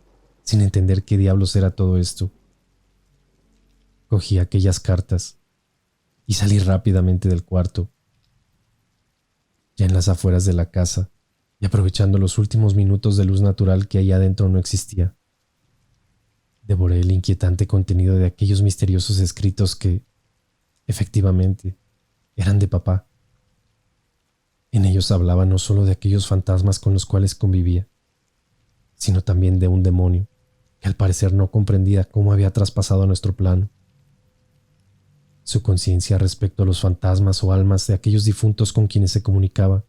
sin entender qué diablos era todo esto. Cogí aquellas cartas y salí rápidamente del cuarto. Ya en las afueras de la casa y aprovechando los últimos minutos de luz natural que allá adentro no existía, devoré el inquietante contenido de aquellos misteriosos escritos que, efectivamente, eran de papá. En ellos hablaba no solo de aquellos fantasmas con los cuales convivía, sino también de un demonio que al parecer no comprendía cómo había traspasado a nuestro plano. Su conciencia respecto a los fantasmas o almas de aquellos difuntos con quienes se comunicaba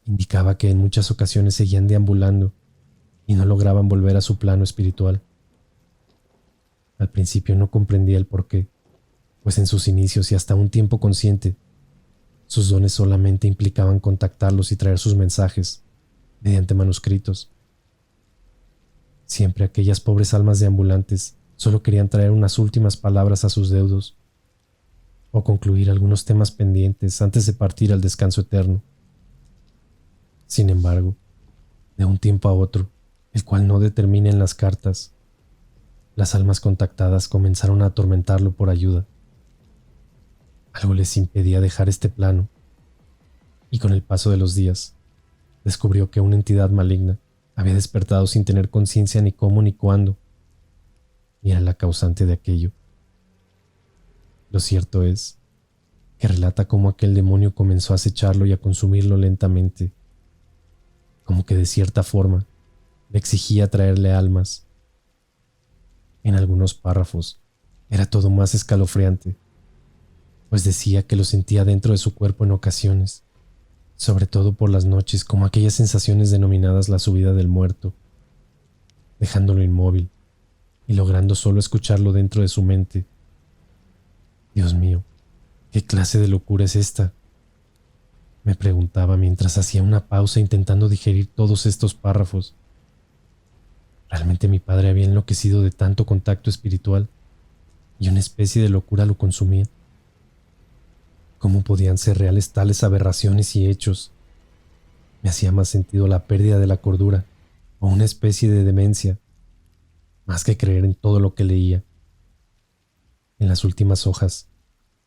indicaba que en muchas ocasiones seguían deambulando y no lograban volver a su plano espiritual. Al principio no comprendía el porqué, pues en sus inicios y hasta un tiempo consciente, sus dones solamente implicaban contactarlos y traer sus mensajes mediante manuscritos. Siempre aquellas pobres almas deambulantes solo querían traer unas últimas palabras a sus deudos o concluir algunos temas pendientes antes de partir al descanso eterno. Sin embargo, de un tiempo a otro, el cual no determina en las cartas, las almas contactadas comenzaron a atormentarlo por ayuda. Algo les impedía dejar este plano, y con el paso de los días, descubrió que una entidad maligna había despertado sin tener conciencia ni cómo ni cuándo, y era la causante de aquello. Lo cierto es que relata cómo aquel demonio comenzó a acecharlo y a consumirlo lentamente, como que de cierta forma le exigía traerle almas. En algunos párrafos era todo más escalofriante, pues decía que lo sentía dentro de su cuerpo en ocasiones, sobre todo por las noches, como aquellas sensaciones denominadas la subida del muerto, dejándolo inmóvil y logrando solo escucharlo dentro de su mente, Dios mío, ¿qué clase de locura es esta? Me preguntaba mientras hacía una pausa intentando digerir todos estos párrafos. Realmente mi padre había enloquecido de tanto contacto espiritual y una especie de locura lo consumía. ¿Cómo podían ser reales tales aberraciones y hechos? Me hacía más sentido la pérdida de la cordura o una especie de demencia, más que creer en todo lo que leía. En las últimas hojas,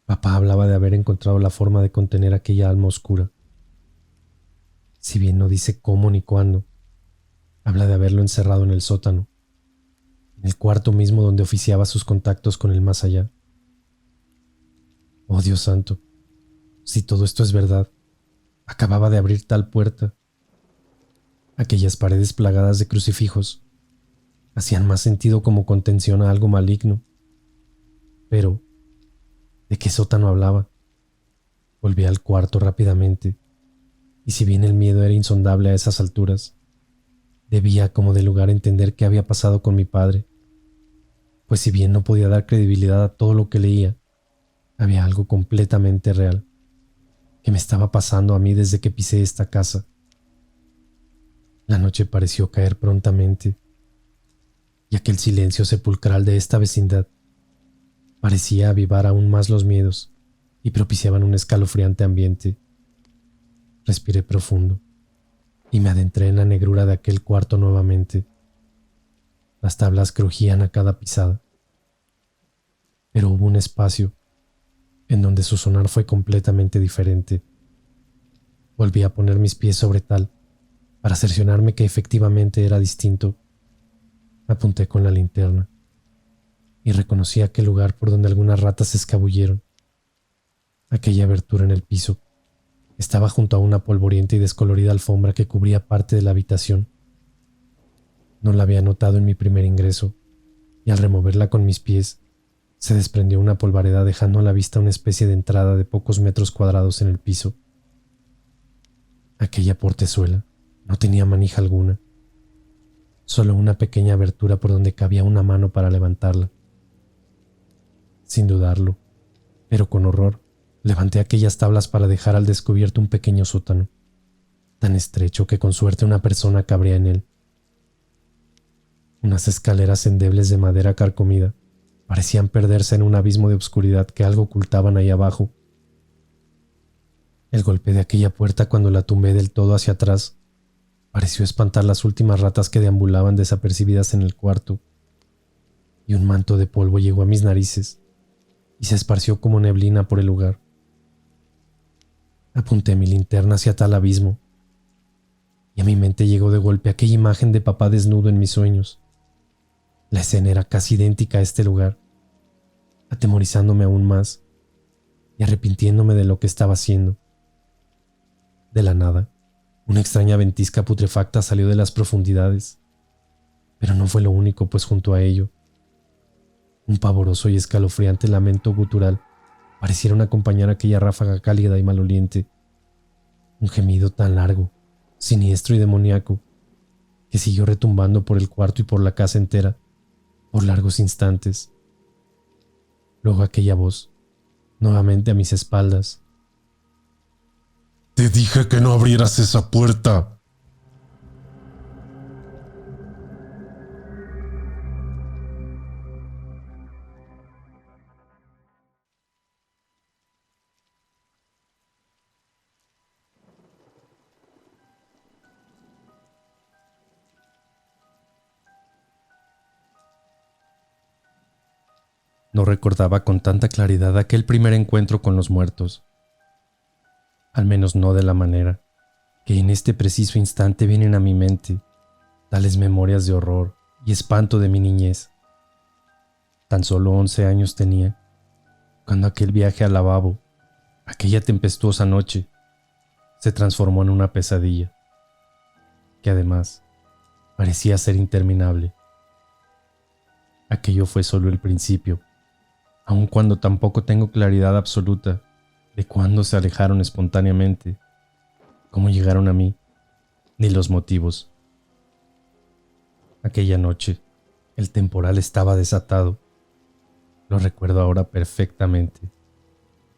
papá hablaba de haber encontrado la forma de contener aquella alma oscura. Si bien no dice cómo ni cuándo, habla de haberlo encerrado en el sótano, en el cuarto mismo donde oficiaba sus contactos con el más allá. Oh Dios santo, si todo esto es verdad, acababa de abrir tal puerta. Aquellas paredes plagadas de crucifijos hacían más sentido como contención a algo maligno. Pero, ¿de qué sótano hablaba? Volví al cuarto rápidamente, y si bien el miedo era insondable a esas alturas, debía como de lugar entender qué había pasado con mi padre, pues si bien no podía dar credibilidad a todo lo que leía, había algo completamente real que me estaba pasando a mí desde que pisé esta casa. La noche pareció caer prontamente, y aquel silencio sepulcral de esta vecindad parecía avivar aún más los miedos y propiciaban un escalofriante ambiente. Respiré profundo y me adentré en la negrura de aquel cuarto nuevamente. Las tablas crujían a cada pisada, pero hubo un espacio en donde su sonar fue completamente diferente. Volví a poner mis pies sobre tal para cerciorarme que efectivamente era distinto. Apunté con la linterna y reconocí aquel lugar por donde algunas ratas se escabulleron. Aquella abertura en el piso estaba junto a una polvorienta y descolorida alfombra que cubría parte de la habitación. No la había notado en mi primer ingreso, y al removerla con mis pies, se desprendió una polvareda dejando a la vista una especie de entrada de pocos metros cuadrados en el piso. Aquella portezuela no tenía manija alguna, solo una pequeña abertura por donde cabía una mano para levantarla. Sin dudarlo, pero con horror, levanté aquellas tablas para dejar al descubierto un pequeño sótano, tan estrecho que con suerte una persona cabría en él. Unas escaleras endebles de madera carcomida parecían perderse en un abismo de oscuridad que algo ocultaban ahí abajo. El golpe de aquella puerta cuando la tumbé del todo hacia atrás pareció espantar las últimas ratas que deambulaban desapercibidas en el cuarto, y un manto de polvo llegó a mis narices y se esparció como neblina por el lugar. Apunté mi linterna hacia tal abismo, y a mi mente llegó de golpe aquella imagen de papá desnudo en mis sueños. La escena era casi idéntica a este lugar, atemorizándome aún más y arrepintiéndome de lo que estaba haciendo. De la nada, una extraña ventisca putrefacta salió de las profundidades, pero no fue lo único, pues junto a ello, un pavoroso y escalofriante lamento gutural parecieron acompañar aquella ráfaga cálida y maloliente. Un gemido tan largo, siniestro y demoníaco, que siguió retumbando por el cuarto y por la casa entera, por largos instantes. Luego aquella voz, nuevamente a mis espaldas. Te dije que no abrieras esa puerta. No recordaba con tanta claridad aquel primer encuentro con los muertos. Al menos no de la manera que en este preciso instante vienen a mi mente tales memorias de horror y espanto de mi niñez. Tan solo 11 años tenía cuando aquel viaje al lavabo, aquella tempestuosa noche, se transformó en una pesadilla, que además parecía ser interminable. Aquello fue solo el principio, aun cuando tampoco tengo claridad absoluta de cuándo se alejaron espontáneamente, cómo llegaron a mí, ni los motivos. Aquella noche, el temporal estaba desatado. Lo recuerdo ahora perfectamente.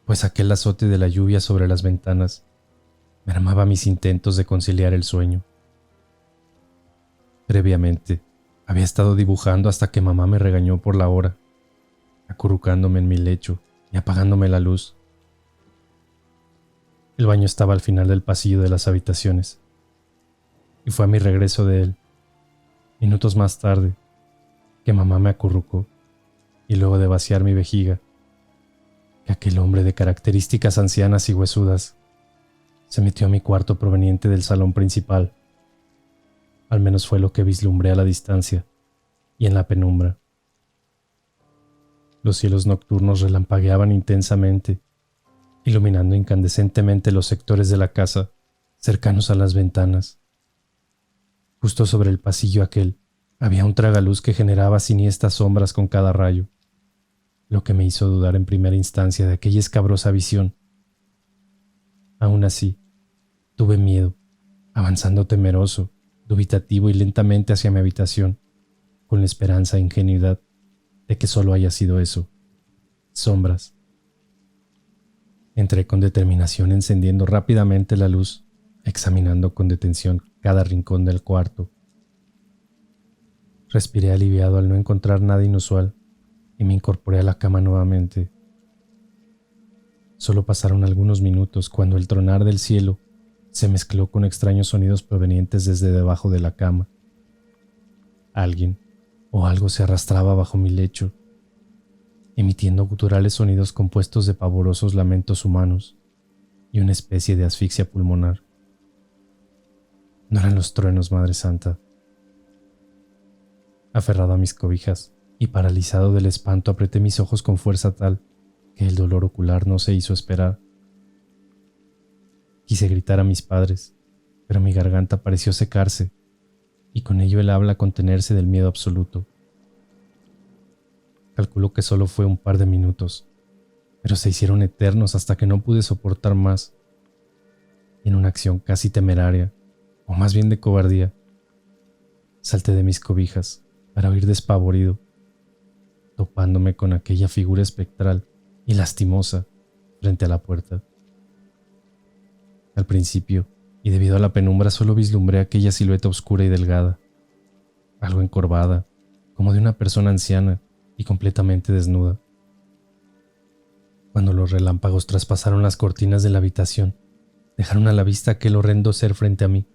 pues aquel azote de la lluvia sobre las ventanas mermaba mis intentos de conciliar el sueño. Previamente, había estado dibujando hasta que mamá me regañó por la hora, acurrucándome en mi lecho y apagándome la luz. El baño estaba al final del pasillo de las habitaciones, y fue a mi regreso de él, minutos más tarde, que mamá me acurrucó, y luego de vaciar mi vejiga, que aquel hombre de características ancianas y huesudas se metió a mi cuarto proveniente del salón principal. Al menos fue lo que vislumbré a la distancia y en la penumbra. Los cielos nocturnos relampagueaban intensamente, iluminando incandescentemente los sectores de la casa cercanos a las ventanas. Justo sobre el pasillo aquel había un tragaluz que generaba siniestras sombras con cada rayo, lo que me hizo dudar en primera instancia de aquella escabrosa visión. Aún así, tuve miedo, avanzando temeroso, dubitativo y lentamente hacia mi habitación, con la esperanza e ingenuidad de que solo haya sido eso, sombras. Entré con determinación encendiendo rápidamente la luz, examinando con detención cada rincón del cuarto. Respiré aliviado al no encontrar nada inusual y me incorporé a la cama nuevamente. Solo pasaron algunos minutos cuando el tronar del cielo se mezcló con extraños sonidos provenientes desde debajo de la cama. Alguien o algo se arrastraba bajo mi lecho, emitiendo guturales sonidos compuestos de pavorosos lamentos humanos y una especie de asfixia pulmonar. No eran los truenos, Madre Santa. Aferrado a mis cobijas y paralizado del espanto, apreté mis ojos con fuerza tal que el dolor ocular no se hizo esperar. Quise gritar a mis padres, pero mi garganta pareció secarse y con ello el habla contenerse del miedo absoluto. Calculo que solo fue un par de minutos, pero se hicieron eternos hasta que no pude soportar más. Y en una acción casi temeraria, o más bien de cobardía, salté de mis cobijas para huir despavorido, topándome con aquella figura espectral y lastimosa frente a la puerta. Al principio, y debido a la penumbra, solo vislumbré aquella silueta oscura y delgada, algo encorvada, como de una persona anciana y completamente desnuda. Cuando los relámpagos traspasaron las cortinas de la habitación, dejaron a la vista aquel horrendo ser frente a mí.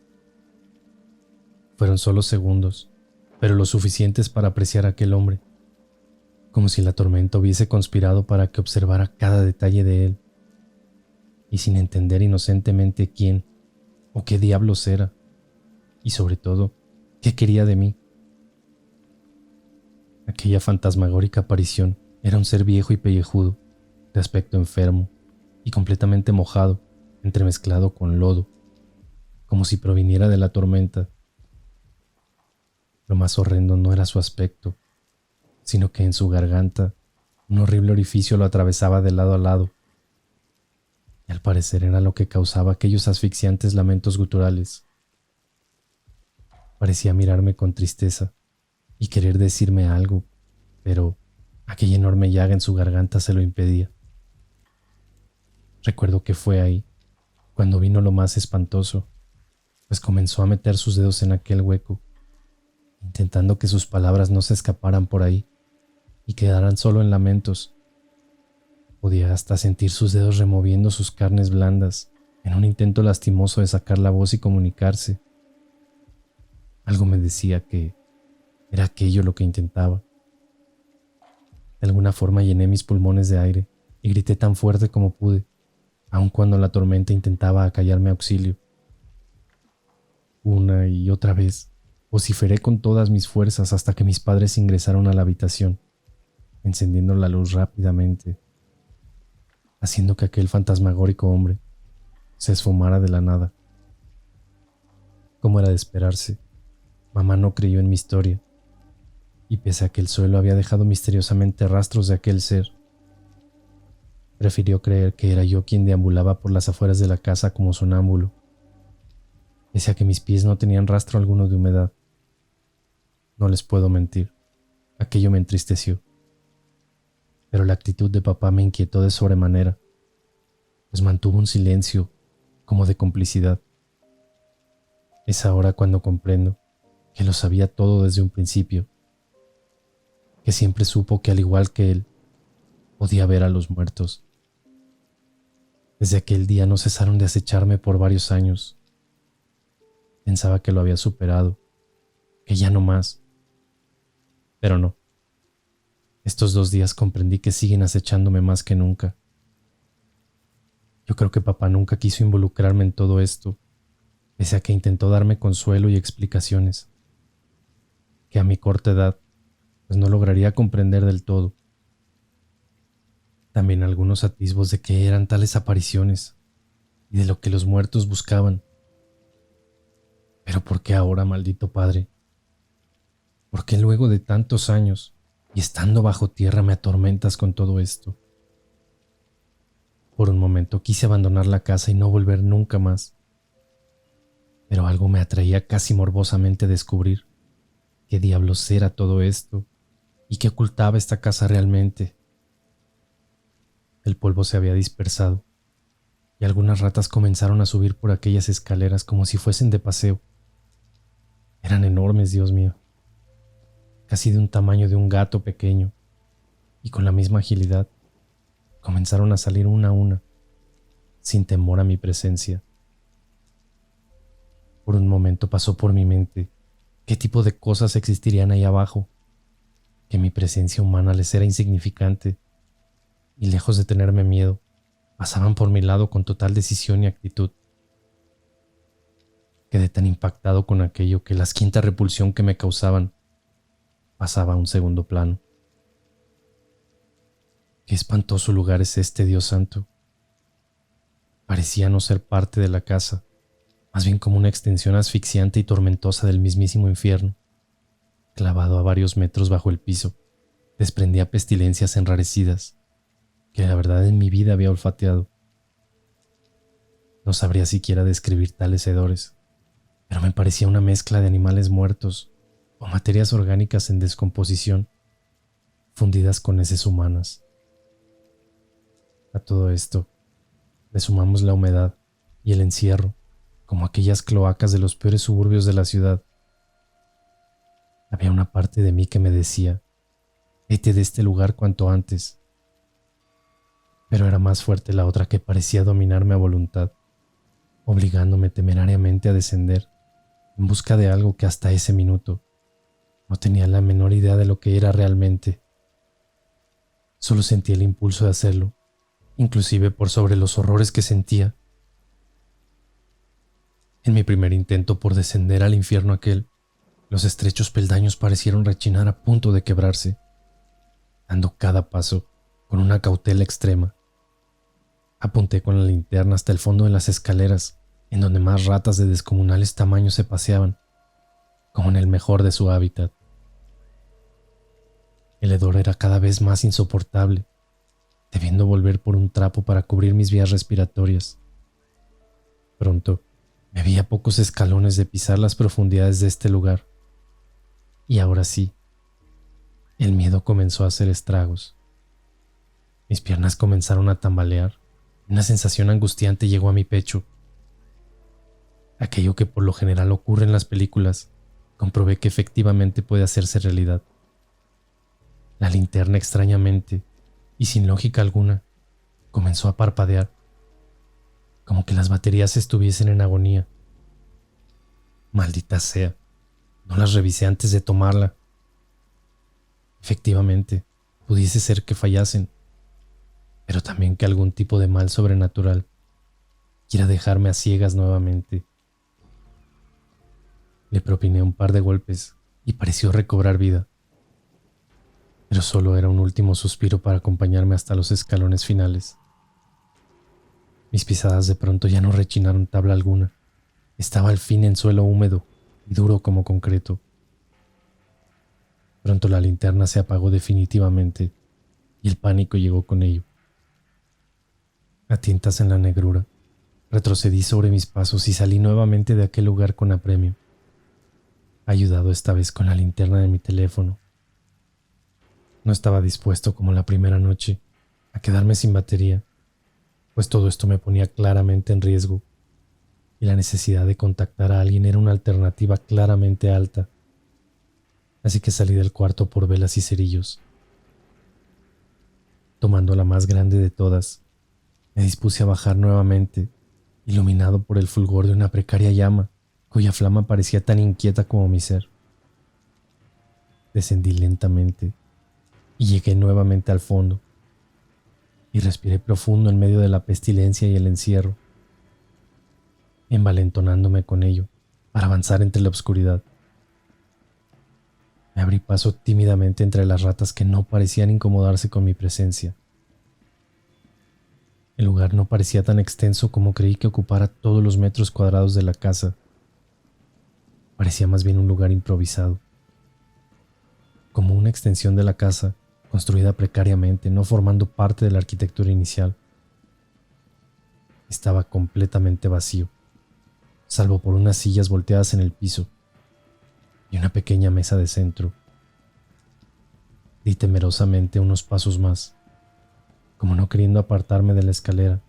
Fueron solo segundos, pero lo suficientes para apreciar a aquel hombre, como si la tormenta hubiese conspirado para que observara cada detalle de él, y sin entender inocentemente quién o qué diablos era, y sobre todo, qué quería de mí. Aquella fantasmagórica aparición era un ser viejo y pellejudo, de aspecto enfermo y completamente mojado, entremezclado con lodo, como si proviniera de la tormenta. Lo más horrendo no era su aspecto, sino que en su garganta un horrible orificio lo atravesaba de lado a lado, y al parecer era lo que causaba aquellos asfixiantes lamentos guturales. Parecía mirarme con tristeza y querer decirme algo, pero aquella enorme llaga en su garganta se lo impedía. Recuerdo que fue ahí cuando vino lo más espantoso, pues comenzó a meter sus dedos en aquel hueco, intentando que sus palabras no se escaparan por ahí y quedaran solo en lamentos. Podía hasta sentir sus dedos removiendo sus carnes blandas en un intento lastimoso de sacar la voz y comunicarse. Algo me decía que era aquello lo que intentaba. De alguna forma llené mis pulmones de aire y grité tan fuerte como pude, aun cuando la tormenta intentaba acallarme auxilio. Una y otra vez vociferé con todas mis fuerzas hasta que mis padres ingresaron a la habitación, encendiendo la luz rápidamente, haciendo que aquel fantasmagórico hombre se esfumara de la nada. Como era de esperarse, mamá no creyó en mi historia, y pese a que el suelo había dejado misteriosamente rastros de aquel ser, prefirió creer que era yo quien deambulaba por las afueras de la casa como sonámbulo, pese a que mis pies no tenían rastro alguno de humedad. No les puedo mentir, aquello me entristeció, pero la actitud de papá me inquietó de sobremanera, pues mantuvo un silencio como de complicidad. Es ahora cuando comprendo que lo sabía todo desde un principio, que siempre supo que al igual que él, podía ver a los muertos. Desde aquel día no cesaron de acecharme por varios años. Pensaba que lo había superado, que ya no más. Pero no. Estos 2 días comprendí que siguen acechándome más que nunca. Yo creo que papá nunca quiso involucrarme en todo esto, pese a que intentó darme consuelo y explicaciones, que a mi corta edad, pues no lograría comprender del todo. También algunos atisbos de qué eran tales apariciones y de lo que los muertos buscaban. Pero ¿por qué ahora, maldito padre? ¿Por qué luego de tantos años y estando bajo tierra me atormentas con todo esto? Por un momento quise abandonar la casa y no volver nunca más. Pero algo me atraía casi morbosamente a descubrir qué diablos era todo esto y qué ocultaba esta casa realmente. El polvo se había dispersado y algunas ratas comenzaron a subir por aquellas escaleras como si fuesen de paseo. Eran enormes, Dios mío, casi de un tamaño de un gato pequeño, y con la misma agilidad comenzaron a salir una a una, sin temor a mi presencia. Por un momento pasó por mi mente qué tipo de cosas existirían ahí abajo, que mi presencia humana les era insignificante, y lejos de tenerme miedo, pasaban por mi lado con total decisión y actitud. Quedé tan impactado con aquello que la asqueante repulsión que me causaban pasaba a un segundo plano. Qué espantoso lugar es este, Dios santo. Parecía no ser parte de la casa, más bien como una extensión asfixiante y tormentosa del mismísimo infierno. Clavado a varios metros bajo el piso, desprendía pestilencias enrarecidas, que la verdad en mi vida había olfateado. No sabría siquiera describir tales hedores, pero me parecía una mezcla de animales muertos o materias orgánicas en descomposición, fundidas con heces humanas. A todo esto le sumamos la humedad y el encierro, como aquellas cloacas de los peores suburbios de la ciudad. Había una parte de mí que me decía, vete de este lugar cuanto antes. Pero era más fuerte la otra que parecía dominarme a voluntad, obligándome temerariamente a descender en busca de algo que hasta ese minuto no tenía la menor idea de lo que era realmente. Solo sentí el impulso de hacerlo, inclusive por sobre los horrores que sentía. En mi primer intento por descender al infierno aquel, los estrechos peldaños parecieron rechinar a punto de quebrarse, dando cada paso con una cautela extrema. Apunté con la linterna hasta el fondo de las escaleras, en donde más ratas de descomunales tamaños se paseaban, como en el mejor de su hábitat. El hedor era cada vez más insoportable, debiendo volver por un trapo para cubrir mis vías respiratorias. Pronto me vi a pocos escalones de pisar las profundidades de este lugar, y ahora sí, el miedo comenzó a hacer estragos. Mis piernas comenzaron a tambalear, y una sensación angustiante llegó a mi pecho. Aquello que por lo general ocurre en las películas, comprobé que efectivamente puede hacerse realidad. La linterna extrañamente, y sin lógica alguna, comenzó a parpadear, como que las baterías estuviesen en agonía. Maldita sea, no las revisé antes de tomarla. Efectivamente, pudiese ser que fallasen, pero también que algún tipo de mal sobrenatural quiera dejarme a ciegas nuevamente. Le propiné un par de golpes y pareció recobrar vida, pero solo era un último suspiro para acompañarme hasta los escalones finales. Mis pisadas de pronto ya no rechinaron tabla alguna. Estaba al fin en suelo húmedo y duro como concreto. Pronto la linterna se apagó definitivamente y el pánico llegó con ello. A tientas en la negrura, retrocedí sobre mis pasos y salí nuevamente de aquel lugar con apremio, ayudado esta vez con la linterna de mi teléfono. No estaba dispuesto como la primera noche a quedarme sin batería, pues todo esto me ponía claramente en riesgo y la necesidad de contactar a alguien era una alternativa claramente alta. Así que salí del cuarto por velas y cerillos. Tomando la más grande de todas, me dispuse a bajar nuevamente, iluminado por el fulgor de una precaria llama, cuya flama parecía tan inquieta como mi ser. Descendí lentamente y llegué nuevamente al fondo, y respiré profundo en medio de la pestilencia y el encierro, envalentonándome con ello para avanzar entre la oscuridad. Me abrí paso tímidamente entre las ratas que no parecían incomodarse con mi presencia. El lugar no parecía tan extenso como creí que ocupara todos los metros cuadrados de la casa. Parecía más bien un lugar improvisado, como una extensión de la casa, construida precariamente, no formando parte de la arquitectura inicial. Estaba completamente vacío, salvo por unas sillas volteadas en el piso y una pequeña mesa de centro. Di temerosamente unos pasos más, como no queriendo apartarme de la escalera,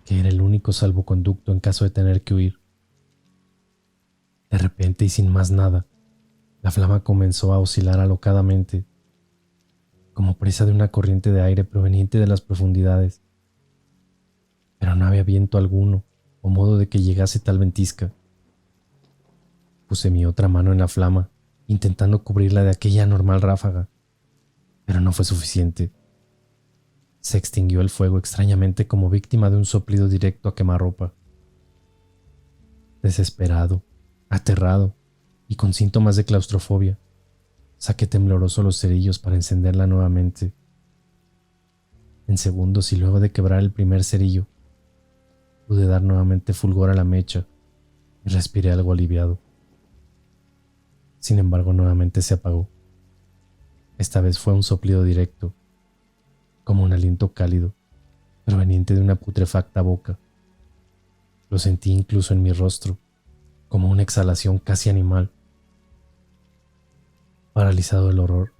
que era el único salvoconducto en caso de tener que huir. De repente y sin más nada, la flama comenzó a oscilar alocadamente, como presa de una corriente de aire proveniente de las profundidades. Pero no había viento alguno o modo de que llegase tal ventisca. Puse mi otra mano en la flama, intentando cubrirla de aquella anormal ráfaga, pero no fue suficiente. Se extinguió el fuego extrañamente como víctima de un soplido directo a quemarropa. Desesperado, aterrado y con síntomas de claustrofobia, saqué tembloroso los cerillos para encenderla nuevamente. En segundos y luego de quebrar el primer cerillo, pude dar nuevamente fulgor a la mecha y respiré algo aliviado. Sin embargo, nuevamente se apagó. Esta vez fue un soplido directo, como un aliento cálido, proveniente de una putrefacta boca. Lo sentí incluso en mi rostro, como una exhalación casi animal. Paralizado del horror,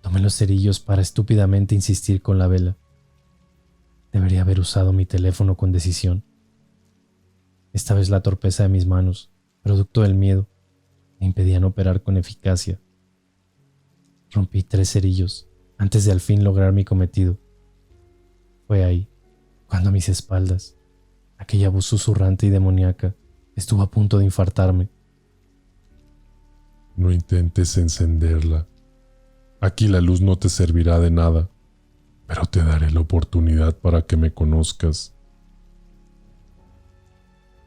tomé los cerillos para estúpidamente insistir con la vela. Debería haber usado mi teléfono con decisión. Esta vez la torpeza de mis manos, producto del miedo, me impedían operar con eficacia. Rompí 3 cerillos antes de al fin lograr mi cometido. Fue ahí, cuando a mis espaldas, aquella voz susurrante y demoníaca estuvo a punto de infartarme. No intentes encenderla. Aquí la luz no te servirá de nada, pero te daré la oportunidad para que me conozcas.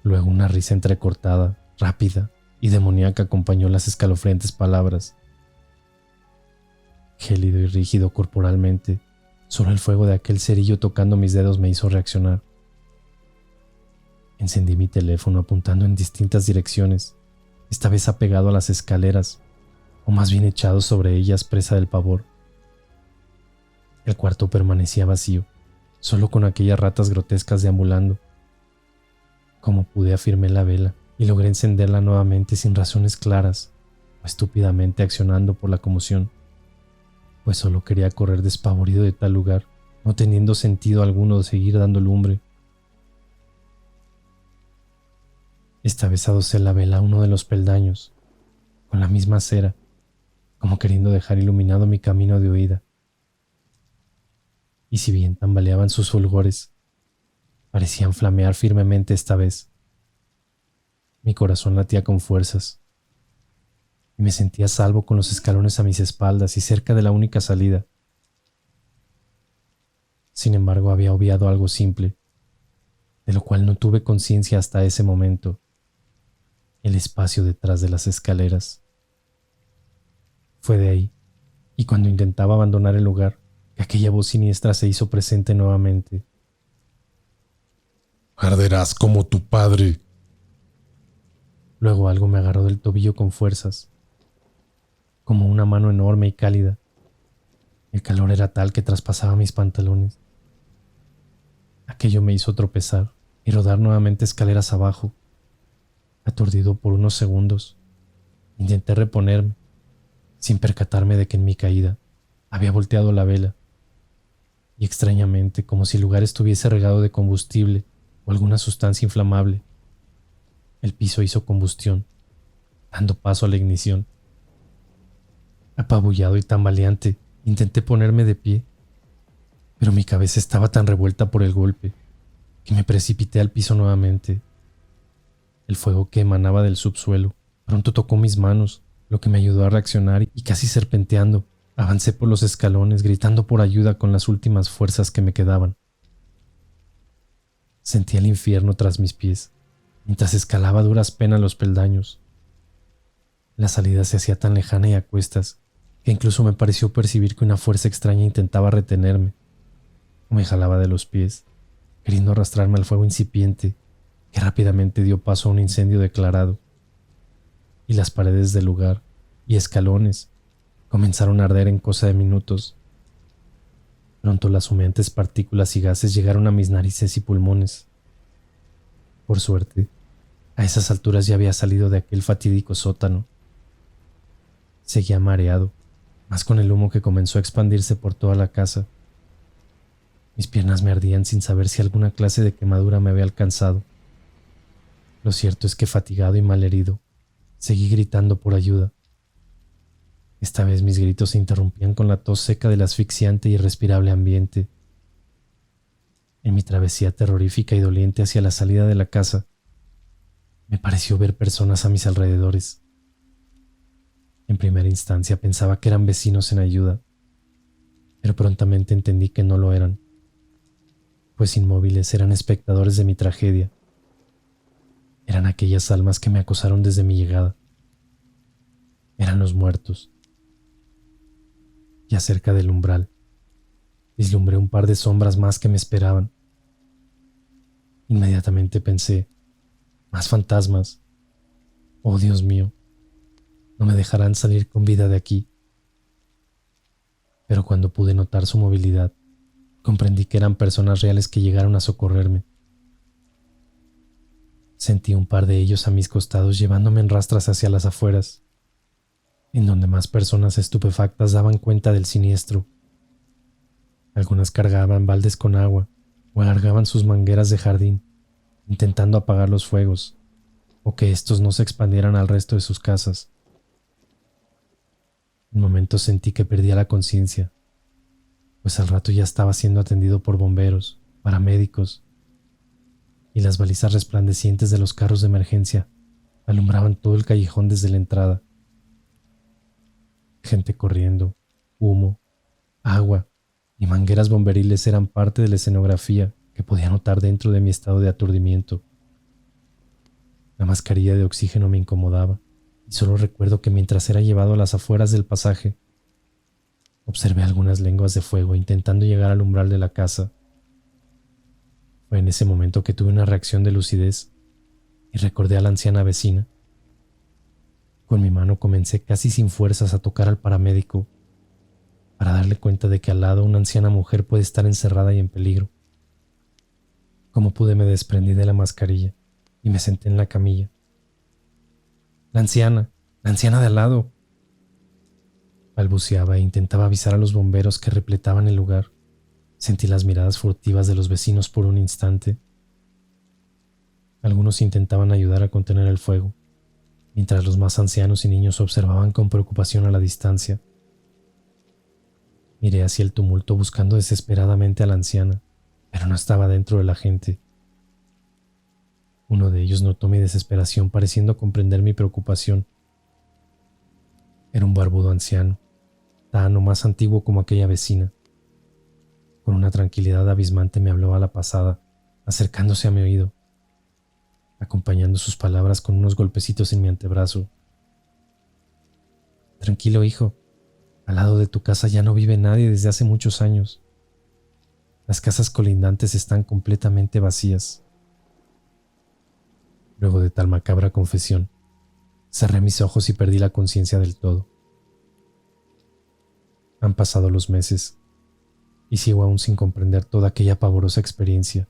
Luego una risa entrecortada, rápida y demoníaca acompañó las escalofriantes palabras. Gélido y rígido corporalmente, solo el fuego de aquel cerillo tocando mis dedos me hizo reaccionar. Encendí mi teléfono apuntando en distintas direcciones, esta vez apegado a las escaleras, o más bien echado sobre ellas presa del pavor. El cuarto permanecía vacío, solo con aquellas ratas grotescas deambulando. Como pude, afirmé la vela y logré encenderla nuevamente sin razones claras o estúpidamente accionando por la conmoción, pues solo quería correr despavorido de tal lugar, no teniendo sentido alguno de seguir dando lumbre. Esta vez adosé la vela a uno de los peldaños, con la misma cera, como queriendo dejar iluminado mi camino de huida. Y si bien tambaleaban sus fulgores, parecían flamear firmemente esta vez. Mi corazón latía con fuerzas, y me sentía a salvo con los escalones a mis espaldas y cerca de la única salida. Sin embargo, había obviado algo simple, de lo cual no tuve conciencia hasta ese momento: el espacio detrás de las escaleras. Fue de ahí, y cuando intentaba abandonar el lugar, que aquella voz siniestra se hizo presente nuevamente. Arderás como tu padre. Luego algo me agarró del tobillo con fuerzas, como una mano enorme y cálida. El calor era tal que traspasaba mis pantalones. Aquello me hizo tropezar y rodar nuevamente escaleras abajo. Aturdido por unos segundos, intenté reponerme, sin percatarme de que en mi caída había volteado la vela. y extrañamente, como si el lugar estuviese regado de combustible o alguna sustancia inflamable, el piso hizo combustión, dando paso a la ignición. Apabullado y tambaleante, intenté ponerme de pie, pero mi cabeza estaba tan revuelta por el golpe que me precipité al piso nuevamente. El fuego que emanaba del subsuelo pronto tocó mis manos, lo que me ayudó a reaccionar y casi serpenteando, avancé por los escalones gritando por ayuda con las últimas fuerzas que me quedaban. Sentía el infierno tras mis pies, mientras escalaba a duras penas los peldaños. La salida se hacía tan lejana y a cuestas que incluso me pareció percibir que una fuerza extraña intentaba retenerme, o me jalaba de los pies, queriendo arrastrarme al fuego incipiente que rápidamente dio paso a un incendio declarado, y las paredes del lugar y escalones comenzaron a arder en cosa de minutos. Pronto las humeantes partículas y gases llegaron a mis narices y pulmones. Por suerte, a esas alturas ya había salido de aquel fatídico sótano. Seguía mareado, más con el humo que comenzó a expandirse por toda la casa. Mis piernas me ardían sin saber si alguna clase de quemadura me había alcanzado. Lo cierto es que fatigado y malherido, seguí gritando por ayuda. Esta vez mis gritos se interrumpían con la tos seca del asfixiante y irrespirable ambiente. En mi travesía terrorífica y doliente hacia la salida de la casa, me pareció ver personas a mis alrededores. En primera instancia pensaba que eran vecinos en ayuda, pero prontamente entendí que no lo eran, pues inmóviles eran espectadores de mi tragedia. Eran aquellas almas que me acosaron desde mi llegada. Eran los muertos. Y acerca del umbral, vislumbré un par de sombras más que me esperaban. Inmediatamente pensé, más fantasmas. Oh, Dios mío, no me dejarán salir con vida de aquí. Pero cuando pude notar su movilidad, comprendí que eran personas reales que llegaron a socorrerme. Sentí un par de ellos a mis costados llevándome en rastras hacia las afueras, en donde más personas estupefactas daban cuenta del siniestro. Algunas cargaban baldes con agua o alargaban sus mangueras de jardín, intentando apagar los fuegos, o que estos no se expandieran al resto de sus casas. En momentos sentí que perdía la conciencia, pues al rato ya estaba siendo atendido por bomberos, paramédicos, y las balizas resplandecientes de los carros de emergencia alumbraban todo el callejón desde la entrada. Gente corriendo, humo, agua y mangueras bomberiles eran parte de la escenografía que podía notar dentro de mi estado de aturdimiento. La mascarilla de oxígeno me incomodaba y solo recuerdo que mientras era llevado a las afueras del pasaje, observé algunas lenguas de fuego intentando llegar al umbral de la casa. Fue en ese momento que tuve una reacción de lucidez y recordé a la anciana vecina. Con mi mano comencé casi sin fuerzas a tocar al paramédico para darle cuenta de que al lado una anciana mujer puede estar encerrada y en peligro. Como pude me desprendí de la mascarilla y me senté en la camilla. La anciana de al lado, balbuceaba e intentaba avisar a los bomberos que repletaban el lugar. Sentí las miradas furtivas de los vecinos por un instante. Algunos intentaban ayudar a contener el fuego, mientras los más ancianos y niños observaban con preocupación a la distancia. Miré hacia el tumulto buscando desesperadamente a la anciana, pero no estaba dentro de la gente. Uno de ellos notó mi desesperación, pareciendo comprender mi preocupación. Era un barbudo anciano, tan o más antiguo como aquella vecina. Con una tranquilidad abismante me habló a la pasada, acercándose a mi oído, acompañando sus palabras con unos golpecitos en mi antebrazo. Tranquilo, hijo. Al lado de tu casa ya no vive nadie desde hace muchos años. Las casas colindantes están completamente vacías. Luego de tal macabra confesión, cerré mis ojos y perdí la conciencia del todo. Han pasado los meses y sigo aún sin comprender toda aquella pavorosa experiencia.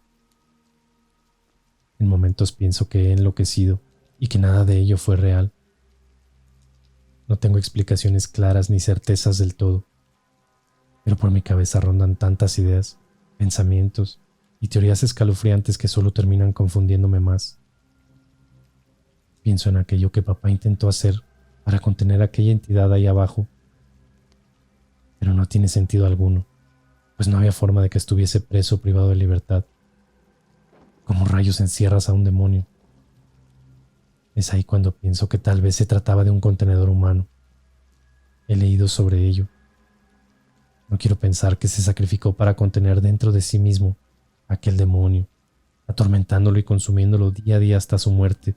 En momentos pienso que he enloquecido y que nada de ello fue real. No tengo explicaciones claras ni certezas del todo. pero por mi cabeza rondan tantas ideas, pensamientos y teorías escalofriantes que solo terminan confundiéndome más. Pienso en aquello que papá intentó hacer para contener a aquella entidad ahí abajo, pero no tiene sentido alguno, pues no había forma de que estuviese preso o privado de libertad. ¿Cómo rayos encierras a un demonio? Es ahí cuando pienso que tal vez se trataba de un contenedor humano. He leído sobre ello. No quiero pensar que se sacrificó para contener dentro de sí mismo a aquel demonio, atormentándolo y consumiéndolo día a día hasta su muerte.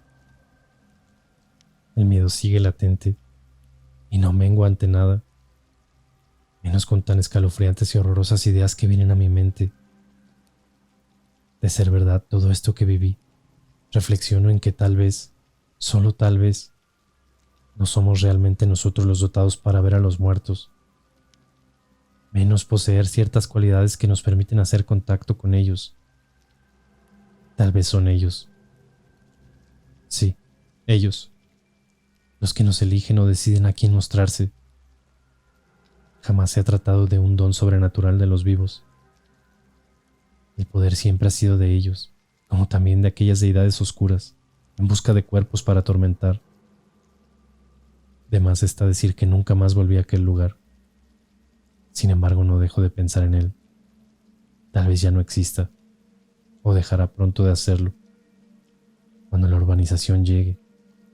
El miedo sigue latente y no mengua ante nada, menos con tan escalofriantes y horrorosas ideas que vienen a mi mente. De ser verdad todo esto que viví, reflexiono en que tal vez, solo tal vez, no somos realmente nosotros los dotados para ver a los muertos, menos poseer ciertas cualidades que nos permiten hacer contacto con ellos. Tal vez son ellos. Sí, ellos, los que nos eligen o deciden a quién mostrarse. Jamás se ha tratado de un don sobrenatural de los vivos. El poder siempre ha sido de ellos, como también de aquellas deidades oscuras, en busca de cuerpos para atormentar. De más está decir que nunca más volví a aquel lugar. Sin embargo, no dejo de pensar en él. Tal vez ya no exista, o dejará pronto de hacerlo. Cuando la urbanización llegue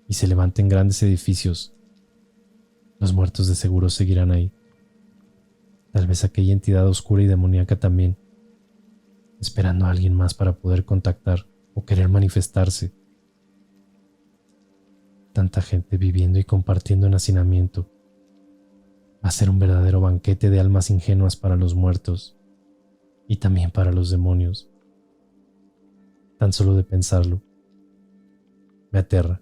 y se levanten grandes edificios, los muertos de seguro seguirán ahí. Tal vez aquella entidad oscura y demoníaca también, esperando a alguien más para poder contactar o querer manifestarse. Tanta gente viviendo y compartiendo en hacinamiento. Va a ser un verdadero banquete de almas ingenuas para los muertos y también para los demonios. Tan solo de pensarlo, me aterra.